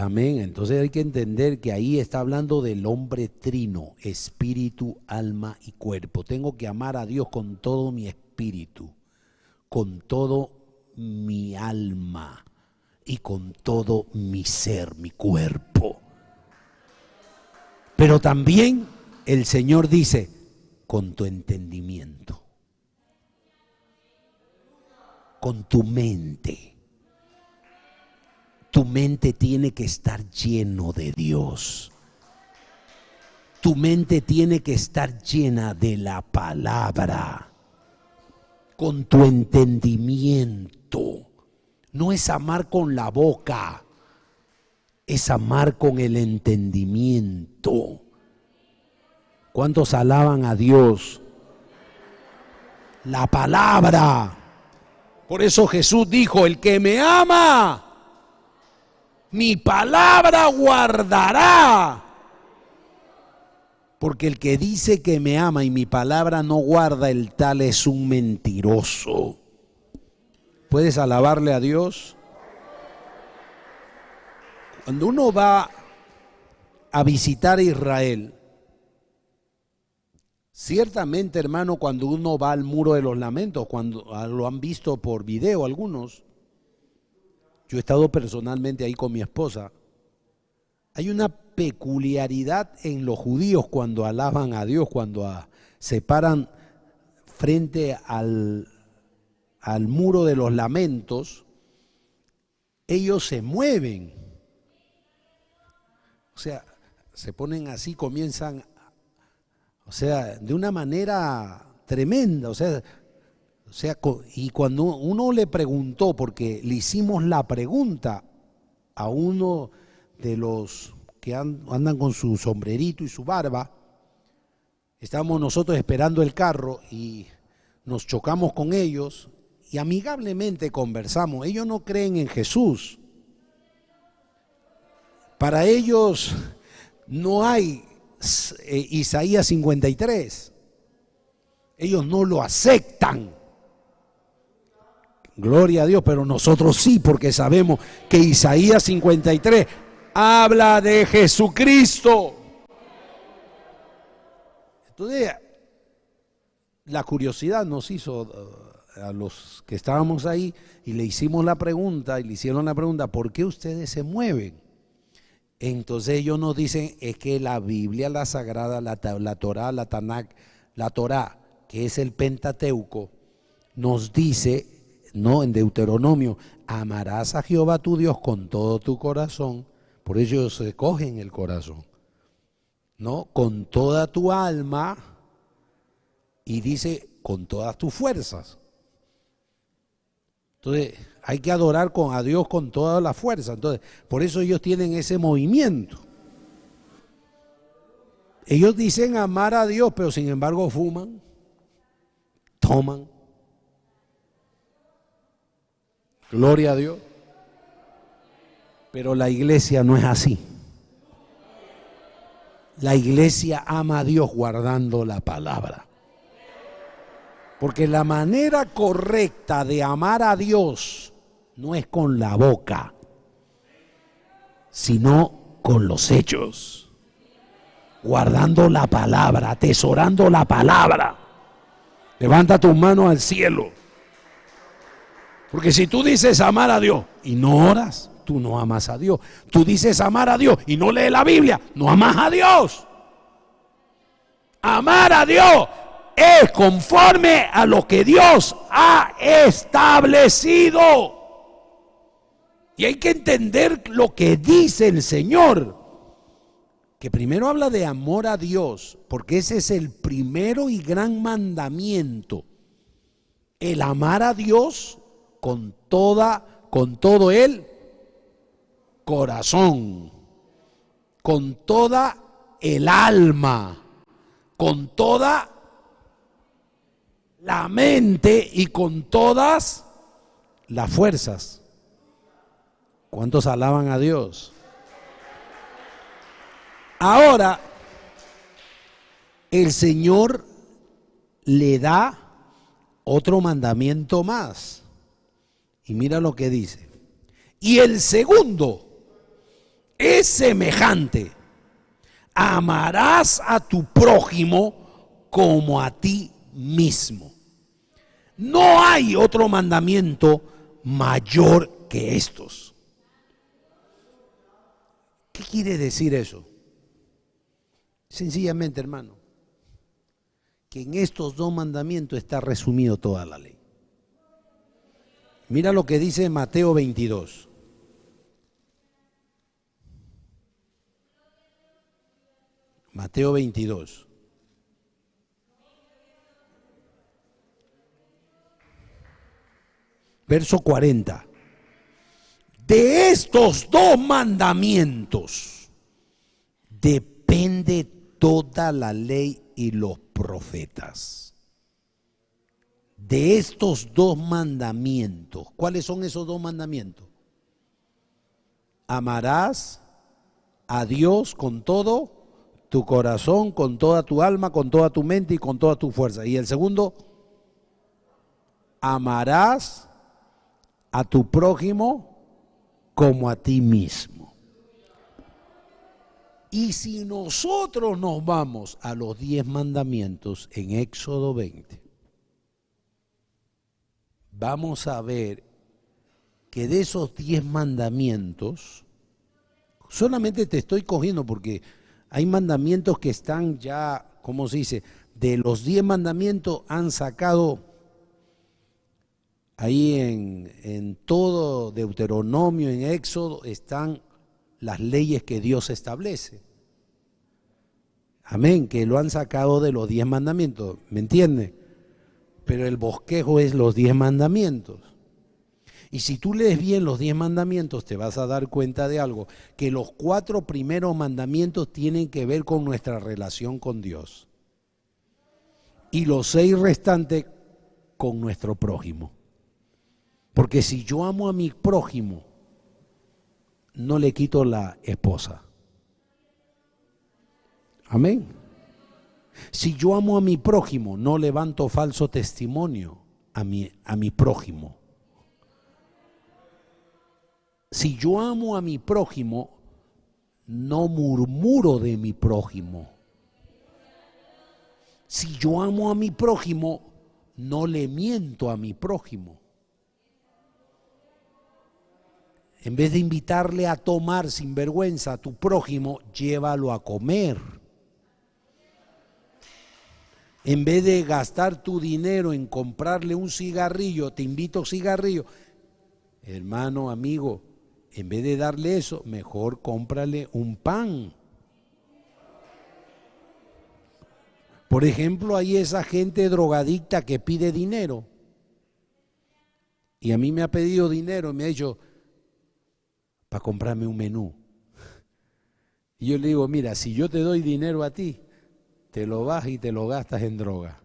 Amén. Entonces hay que entender que ahí está hablando del hombre trino, espíritu, alma y cuerpo. Tengo que amar a Dios con todo mi espíritu, con todo mi alma y con todo mi ser, mi cuerpo. Pero también el Señor dice, con tu entendimiento, con tu mente. Tu mente tiene que estar lleno de Dios. Tu mente tiene que estar llena de la palabra. Con tu entendimiento. No es amar con la boca, es amar con el entendimiento. ¿Cuántos alaban a Dios? La palabra. Por eso Jesús dijo, el que me ama, mi palabra guardará. Porque el que dice que me ama y mi palabra no guarda, el tal es un mentiroso. ¿Puedes alabarle a Dios? Cuando uno va a visitar Israel, ciertamente, hermano, cuando uno va al Muro de los Lamentos, cuando lo han visto por video algunos, yo he estado personalmente ahí con mi esposa, hay una peculiaridad en los judíos cuando alaban a Dios, cuando se paran frente al Muro de los Lamentos, ellos se mueven. O sea, se ponen así, comienzan, o sea, de una manera tremenda, o sea, y cuando uno le preguntó, porque le hicimos la pregunta a uno de los que andan con su sombrerito y su barba, estábamos nosotros esperando el carro y nos chocamos con ellos y amigablemente conversamos. Ellos no creen en Jesús. Para ellos no hay Isaías 53. Ellos no lo aceptan. Gloria a Dios, pero nosotros sí, porque sabemos que Isaías 53 habla de Jesucristo. Entonces, la curiosidad nos hizo a los que estábamos ahí y le hicimos la pregunta, y le hicieron la pregunta, ¿por qué ustedes se mueven? Entonces ellos nos dicen, es que la Biblia, la Sagrada, la Torá, la Tanakh, la Torá, que es el Pentateuco, nos dice, no, en Deuteronomio, amarás a Jehová tu Dios con todo tu corazón. Por eso ellos se cogen el corazón, ¿no? Con toda tu alma, y dice con todas tus fuerzas. Entonces hay que adorar a Dios con toda la fuerza. Entonces, por eso ellos tienen ese movimiento. Ellos dicen amar a Dios, pero sin embargo fuman, toman. Gloria a Dios. Pero la iglesia no es así. La iglesia ama a Dios guardando la palabra. Porque la manera correcta de amar a Dios no es con la boca, sino con los hechos. Guardando la palabra, atesorando la palabra. Levanta tus manos al cielo. Porque si tú dices amar a Dios y no oras, tú no amas a Dios. Tú dices amar a Dios y no lees la Biblia, no amas a Dios. Amar a Dios es conforme a lo que Dios ha establecido. Y hay que entender lo que dice el Señor, que primero habla de amor a Dios, porque ese es el primero y gran mandamiento. El amar a Dios con todo el corazón, con toda el alma, con toda la mente y con todas las fuerzas. ¿Cuántos alaban a Dios? Ahora, el Señor le da otro mandamiento más. Y mira lo que dice. Y el segundo es semejante. Amarás a tu prójimo como a ti mismo. No hay otro mandamiento mayor que estos. ¿Qué quiere decir eso? Sencillamente, hermano, que en estos dos mandamientos está resumido toda la ley. Mira lo que dice Mateo 22. Mateo 22. Verso 40. De estos dos mandamientos depende toda la ley y los profetas. De estos dos mandamientos. ¿Cuáles son esos dos mandamientos? Amarás a Dios con todo tu corazón, con toda tu alma, con toda tu mente y con toda tu fuerza. Y el segundo, amarás a tu prójimo como a ti mismo. Y si nosotros nos vamos a los 10 mandamientos en Éxodo 20, vamos a ver que de esos 10 mandamientos, solamente te estoy cogiendo porque hay mandamientos que están ya, ¿cómo se dice? De los 10 mandamientos han sacado ahí en todo Deuteronomio, en Éxodo, están las leyes que Dios establece. Amén, que lo han sacado de los 10 mandamientos, ¿me entiende? Pero el bosquejo es los 10 mandamientos. Y si tú lees bien los 10 mandamientos, te vas a dar cuenta de algo, que los 4 primeros mandamientos tienen que ver con nuestra relación con Dios. Y los 6 restantes con nuestro prójimo. Porque si yo amo a mi prójimo, no le quito la esposa. Amén. Si yo amo a mi prójimo, no levanto falso testimonio a mi prójimo. Si yo amo a mi prójimo, no murmuro de mi prójimo. Si yo amo a mi prójimo, no le miento a mi prójimo. En vez de invitarle a tomar sin vergüenza a tu prójimo, llévalo a comer. En vez de gastar tu dinero en comprarle un cigarrillo, te invito a cigarrillo. Hermano, amigo, en vez de darle eso, mejor cómprale un pan. Por ejemplo, hay esa gente drogadicta que pide dinero. Y a mí me ha pedido dinero y me ha dicho, para comprarme un menú. Y yo le digo, mira, si yo te doy dinero a ti, te lo vas y te lo gastas en droga.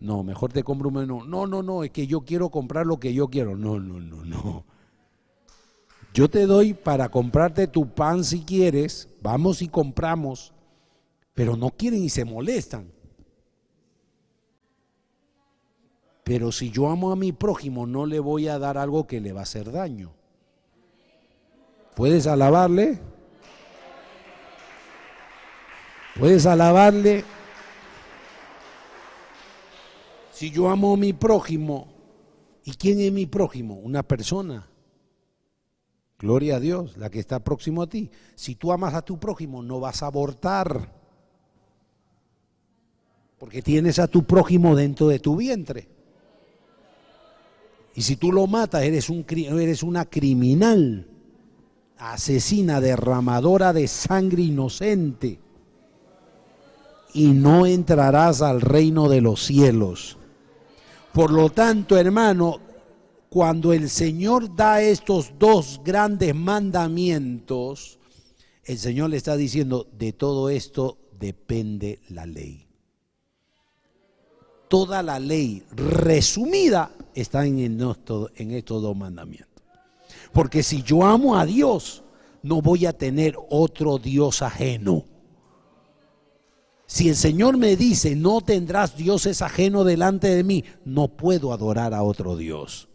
No, mejor te compro un menú. No, es que yo quiero comprar lo que yo quiero. No. Yo te doy para comprarte tu pan si quieres, vamos y compramos, pero no quieren y se molestan. Pero si yo amo a mi prójimo, no le voy a dar algo que le va a hacer daño. ¿Puedes alabarle? ¿Puedes alabarle? Si yo amo a mi prójimo, ¿y quién es mi prójimo? Una persona. Gloria a Dios, la que está próximo a ti. Si tú amas a tu prójimo, no vas a abortar, porque tienes a tu prójimo dentro de tu vientre. Y si tú lo matas, eres una criminal, asesina, derramadora de sangre inocente, y no entrarás al reino de los cielos. Por lo tanto, hermano, cuando el Señor da estos dos grandes mandamientos, el Señor le está diciendo, de todo esto depende la ley. Toda la ley resumida está en estos dos mandamientos. Porque si yo amo a Dios, no voy a tener otro Dios ajeno. Si el Señor me dice, no tendrás dioses ajenos delante de mí, no puedo adorar a otro Dios.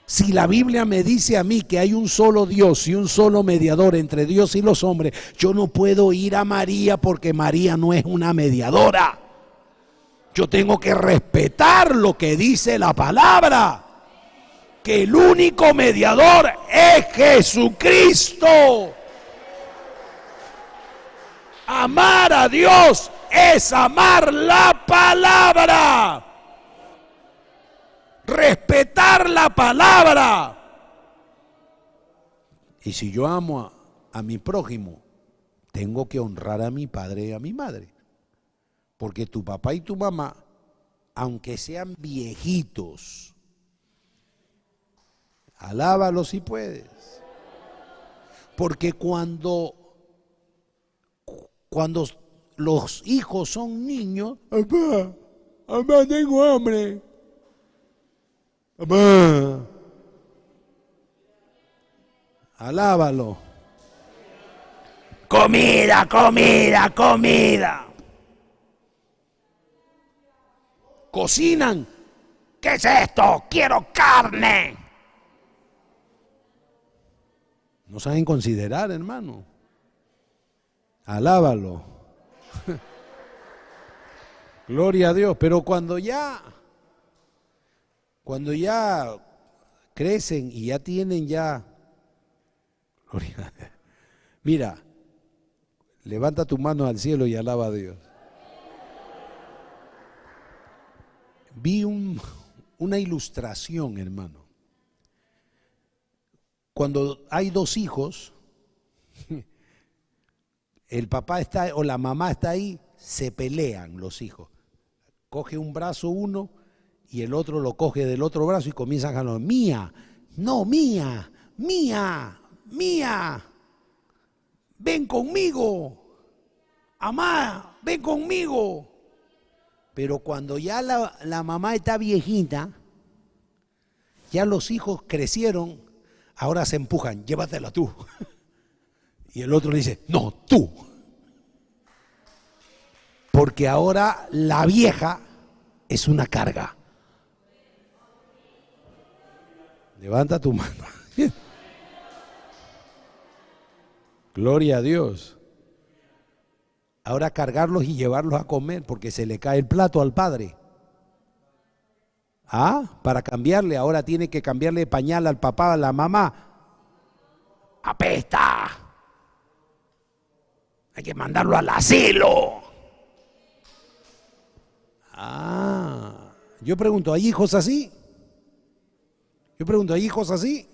Si la Biblia me dice a mí que hay un solo Dios y un solo mediador entre Dios y los hombres, yo no puedo ir a María porque María no es una mediadora. Yo tengo que respetar lo que dice la palabra, que el único mediador es Jesucristo. Amar a Dios es amar la palabra. Respetar la palabra. Y si yo amo a mi prójimo, tengo que honrar a mi padre y a mi madre. Porque tu papá y tu mamá, aunque sean viejitos, alábalos si puedes. Porque cuando los hijos son niños, papá, tengo hambre. Papá, alábalo. Comida. Cocinan. ¿Qué es esto? Quiero carne. No saben considerar, hermano. Alábalo. Gloria a Dios. Pero cuando ya crecen y ya tienen gloria. Mira, levanta tu mano al cielo y alaba a Dios. Vi una ilustración, hermano. Cuando hay dos hijos, el papá está o la mamá está ahí, se pelean los hijos. Coge un brazo uno y el otro lo coge del otro brazo y comienzan a jalar. Mía, no, mía. Ven conmigo. Amá, ven conmigo. Pero cuando ya la mamá está viejita, ya los hijos crecieron, ahora se empujan, llévatela tú. Y el otro le dice, no, tú. Porque ahora la vieja es una carga. Levanta tu mano. Gloria a Dios. Ahora cargarlos y llevarlos a comer porque se le cae el plato al padre. Para cambiarle, ahora tiene que cambiarle pañal al papá, a la mamá. ¡Apesta! Hay que mandarlo al asilo. Yo pregunto, ¿hay hijos así? ¿hay hijos así?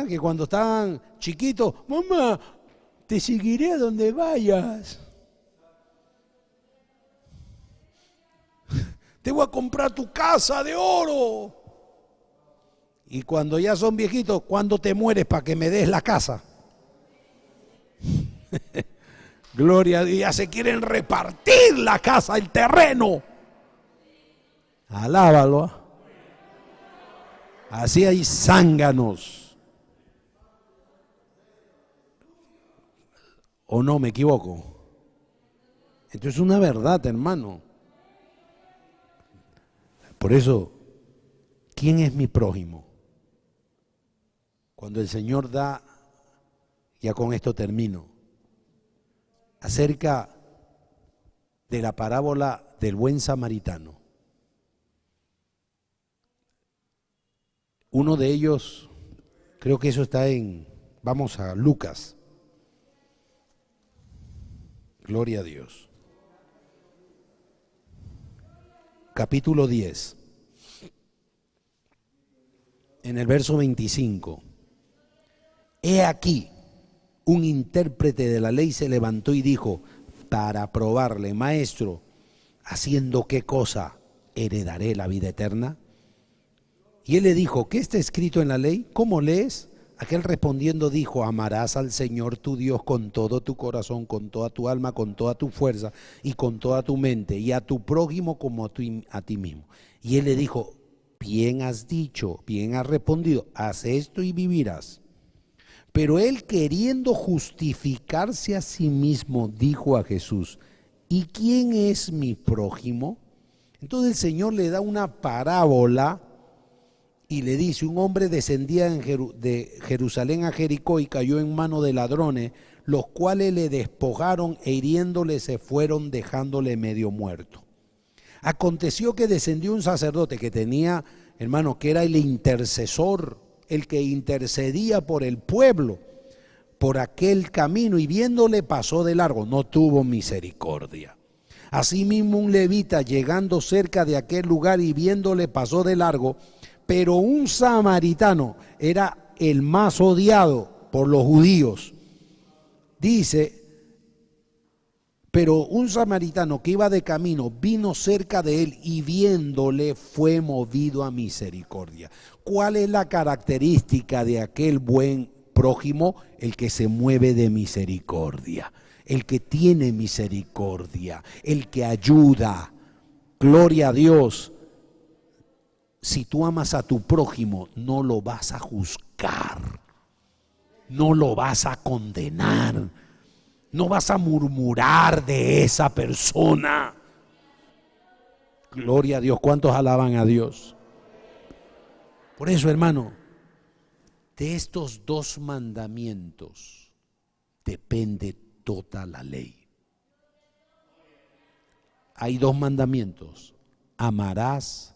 Que cuando estaban chiquitos, mamá, te seguiré a donde vayas. Te voy a comprar tu casa de oro. Y cuando ya son viejitos, ¿cuándo te mueres para que me des la casa? Gloria a Dios, ya se quieren repartir la casa, el terreno. Alábalo. Así hay zánganos. ¿O no me equivoco? Esto es una verdad, hermano. Por eso, ¿quién es mi prójimo? Cuando el Señor da, ya con esto termino, acerca de la parábola del buen samaritano. Uno de ellos, creo que eso está vamos a Lucas. Gloria a Dios. Capítulo 10. En el verso 25. He aquí, un intérprete de la ley se levantó y dijo, para probarle, maestro, ¿haciendo qué cosa heredaré la vida eterna? Y él le dijo, ¿qué está escrito en la ley? ¿Cómo lees? Aquel respondiendo dijo, amarás al Señor tu Dios con todo tu corazón, con toda tu alma, con toda tu fuerza y con toda tu mente, y a tu prójimo como a ti mismo. Y él le dijo, bien has dicho, bien has respondido, haz esto y vivirás. Pero él, queriendo justificarse a sí mismo, dijo a Jesús, ¿y quién es mi prójimo? Entonces el Señor le da una parábola y le dice, un hombre descendía de Jerusalén a Jericó y cayó en mano de ladrones, los cuales le despojaron e hiriéndole se fueron dejándole medio muerto. Aconteció que descendió un sacerdote que tenía, hermano, que era el intercesor, el que intercedía por el pueblo, por aquel camino, y viéndole pasó de largo, no tuvo misericordia. Asimismo un levita llegando cerca de aquel lugar y viéndole pasó de largo, pero un samaritano era el más odiado por los judíos. Dice, pero un samaritano que iba de camino vino cerca de él y viéndole fue movido a misericordia. ¿Cuál es la característica de aquel buen prójimo? El que se mueve de misericordia, el que tiene misericordia, el que ayuda. Gloria a Dios. Si tú amas a tu prójimo, no lo vas a juzgar, no lo vas a condenar, no vas a murmurar de esa persona. Gloria a Dios. ¿Cuántos alaban a Dios? Por eso, hermano, de estos dos mandamientos depende toda la ley. Hay dos mandamientos. Amarás.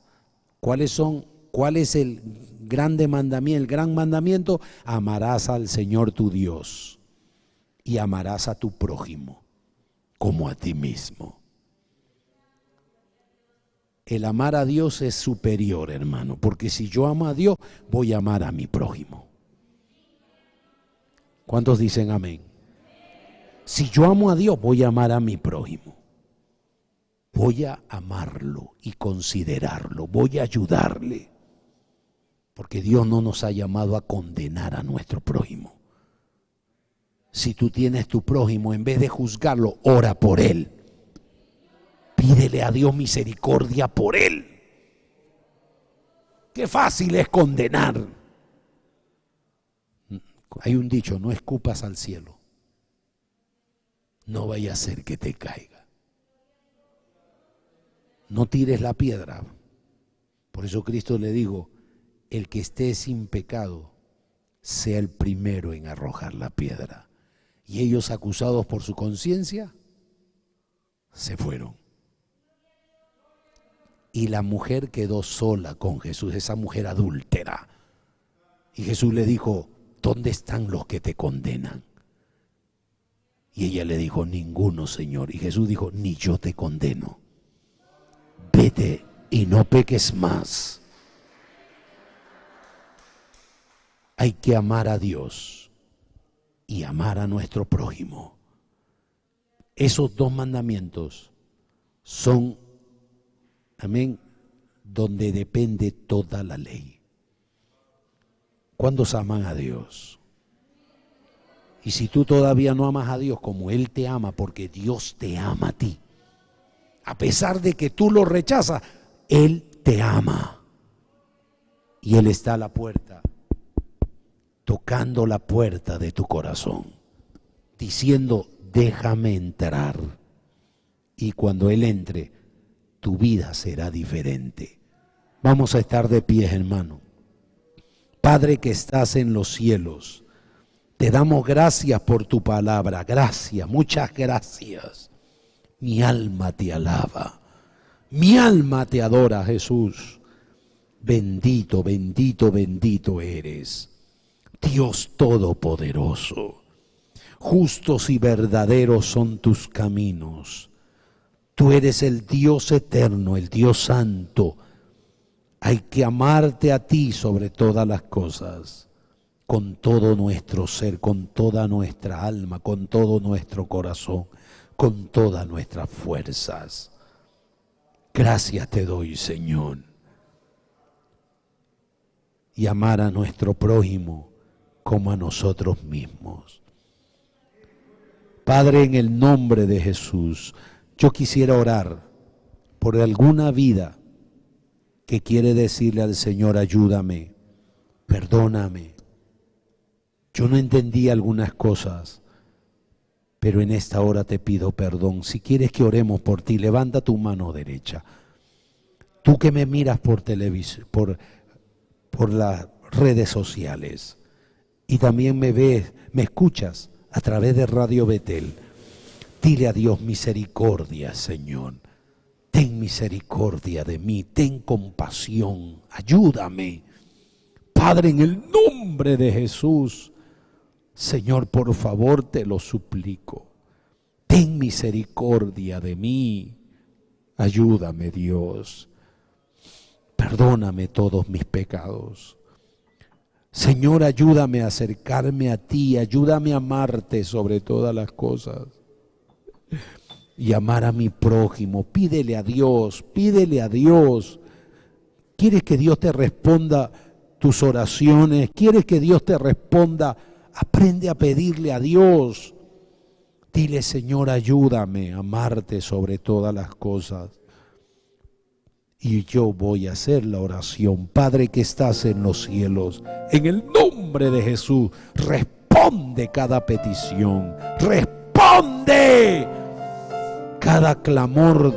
¿Cuáles son? ¿Cuál es el grande mandamiento? El gran mandamiento, amarás al Señor tu Dios y amarás a tu prójimo como a ti mismo. El amar a Dios es superior, hermano, porque si yo amo a Dios, voy a amar a mi prójimo. ¿Cuántos dicen amén? Si yo amo a Dios, voy a amar a mi prójimo. Voy a amarlo y considerarlo, voy a ayudarle, porque Dios no nos ha llamado a condenar a nuestro prójimo. Si tú tienes tu prójimo, en vez de juzgarlo, ora por él. Pídele a Dios misericordia por él. Qué fácil es condenar. Hay un dicho, no escupas al cielo. No vaya a ser que te caiga. No tires la piedra. Por eso Cristo le dijo, el que esté sin pecado, sea el primero en arrojar la piedra. Y ellos, acusados por su conciencia, se fueron. Y la mujer quedó sola con Jesús, esa mujer adúltera. Y Jesús le dijo: ¿dónde están los que te condenan? Y ella le dijo: ninguno, Señor. Y Jesús dijo: ni yo te condeno. Vete y no peques más. Hay que amar a Dios y amar a nuestro prójimo. Esos dos mandamientos son, amén, donde depende toda la ley. ¿Cuántos aman a Dios? Y si tú todavía no amas a Dios como Él te ama, porque Dios te ama a ti, a pesar de que tú lo rechazas, Él te ama. Y Él está a la puerta, tocando la puerta de tu corazón, diciendo: déjame entrar. Y cuando Él entre, tu vida será diferente. Vamos a estar de pie, hermano. Padre que estás en los cielos, te damos gracias por tu palabra. Gracias, muchas gracias. Mi alma te alaba, mi alma te adora, Jesús. Bendito, bendito, bendito eres, Dios todopoderoso. Justos y verdaderos son tus caminos. Tú eres el Dios eterno, el Dios santo. Hay que amarte a ti sobre todas las cosas, con todo nuestro ser, con toda nuestra alma, con todo nuestro corazón, con todas nuestras fuerzas. Gracias te doy, Señor. Y amar a nuestro prójimo como a nosotros mismos. Padre, en el nombre de Jesús, yo quisiera orar por alguna vida que quiere decirle al Señor: ayúdame, perdóname. Yo no entendí algunas cosas, pero en esta hora te pido perdón. Si quieres que oremos por ti, levanta tu mano derecha. Tú que me miras por televisión, por las redes sociales, y también me ves, me escuchas a través de Radio Betel, dile a Dios: misericordia, Señor. Ten misericordia de mí, ten compasión, ayúdame. Padre, en el nombre de Jesús, Señor, por favor te lo suplico. Ten misericordia de mí. Ayúdame, Dios. Perdóname todos mis pecados. Señor, ayúdame a acercarme a ti, ayúdame a amarte sobre todas las cosas y amar a mi prójimo. Pídele a Dios, pídele a Dios. ¿Quieres que Dios te responda tus oraciones? ¿Quieres que Dios te responda? Aprende a pedirle a Dios. Dile: Señor, ayúdame a amarte sobre todas las cosas. Y yo voy a hacer la oración. Padre que estás en los cielos, en el nombre de Jesús, responde cada petición. Responde cada clamor,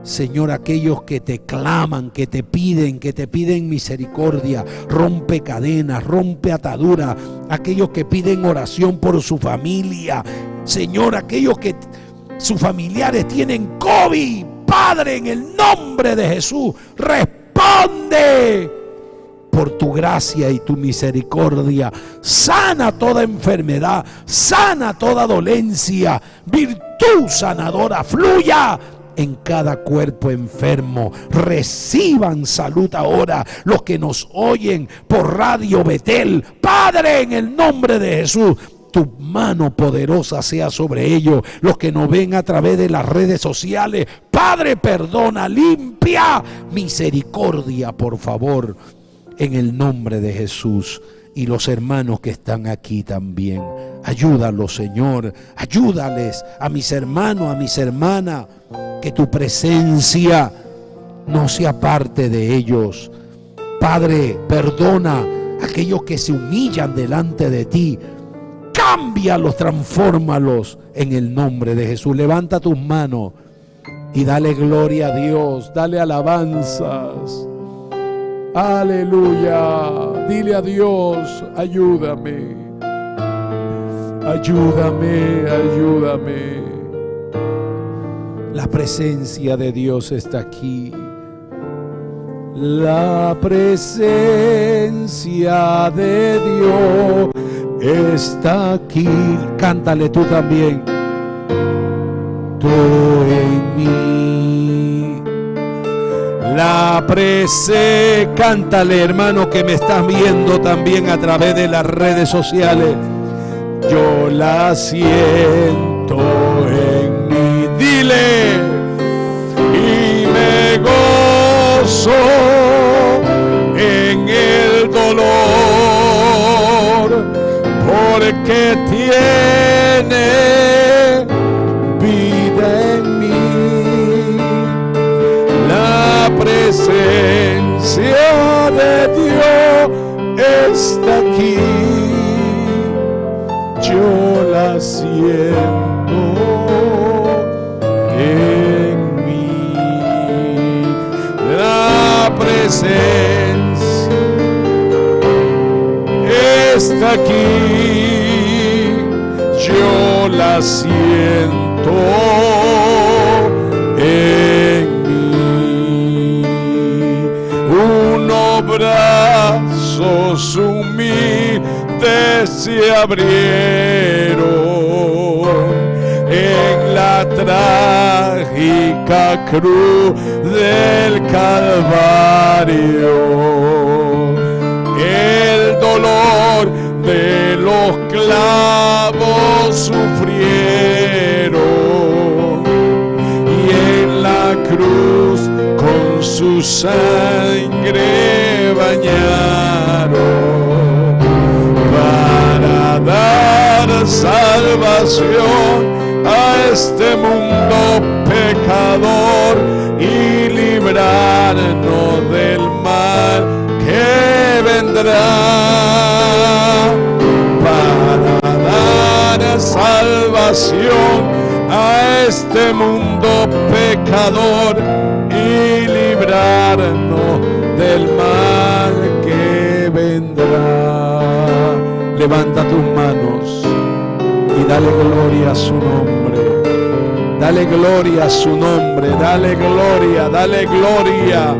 Señor. Aquellos que te claman, que te piden misericordia. Rompe cadenas, rompe ataduras. Aquellos que piden oración por su familia, Señor, aquellos que sus familiares tienen COVID, Padre, en el nombre de Jesús, responde por tu gracia y tu misericordia. Sana toda enfermedad, sana toda dolencia. Virtud sanadora fluya en cada cuerpo enfermo. Reciban salud ahora los que nos oyen por Radio Betel. Padre, en el nombre de Jesús, tu mano poderosa sea sobre ellos. Los que nos ven a través de las redes sociales, Padre, perdona, limpia, misericordia, por favor, en el nombre de Jesús. Y los hermanos que están aquí también, ayúdalos, Señor, ayúdales a mis hermanos, a mis hermanas, que tu presencia no sea parte de ellos. Padre, perdona a aquellos que se humillan delante de ti. Cámbialos, transfórmalos en el nombre de Jesús. Levanta tus manos y dale gloria a Dios, dale alabanzas. Aleluya. Dile a Dios: ayúdame. Ayúdame, ayúdame. La presencia de Dios está aquí. La presencia de Dios está aquí. Cántale tú también. Tú en mí. La presencia. Cántale, hermano, que me estás viendo también a través de las redes sociales. Yo la siento en mí. Dile. Y me gozo en el dolor, porque tiene vida en mí. La presencia de Dios está aquí. Yo la siento en mí. La presencia está aquí. Yo la siento en mí. Unos brazos humildes se abrieron en la trágica cruz del Calvario. El dolor de los clavos sufrieron y en la cruz con su sangre bañaron para dar salvación a este mundo pecador y librarnos del mal que vendrá, para dar salvación a este mundo pecador y librarnos del mal que vendrá. Levanta tus manos y dale gloria a su nombre. Dale gloria a su nombre. Dale gloria, dale gloria.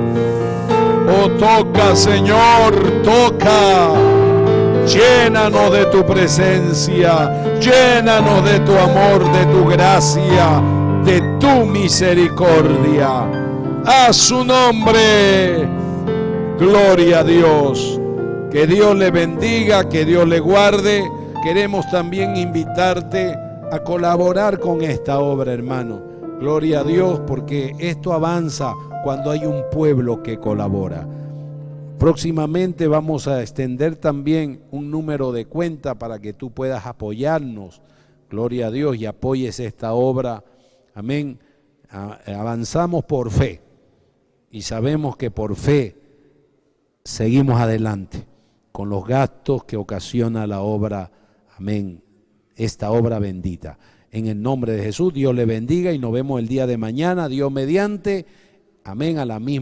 Oh, toca, Señor, toca. Llénanos de tu presencia, llénanos de tu amor, de tu gracia, de tu misericordia. A su nombre, gloria a Dios. Que Dios le bendiga, que Dios le guarde. Queremos también invitarte a colaborar con esta obra, hermano. Gloria a Dios, porque esto avanza cuando hay un pueblo que colabora. Próximamente vamos a extender también un número de cuenta para que tú puedas apoyarnos, gloria a Dios, y apoyes esta obra. Amén. Avanzamos por fe y sabemos que por fe seguimos adelante con los gastos que ocasiona la obra. Amén. Esta obra bendita. En el nombre de Jesús, Dios le bendiga y nos vemos el día de mañana, Dios mediante. Amén, a la misma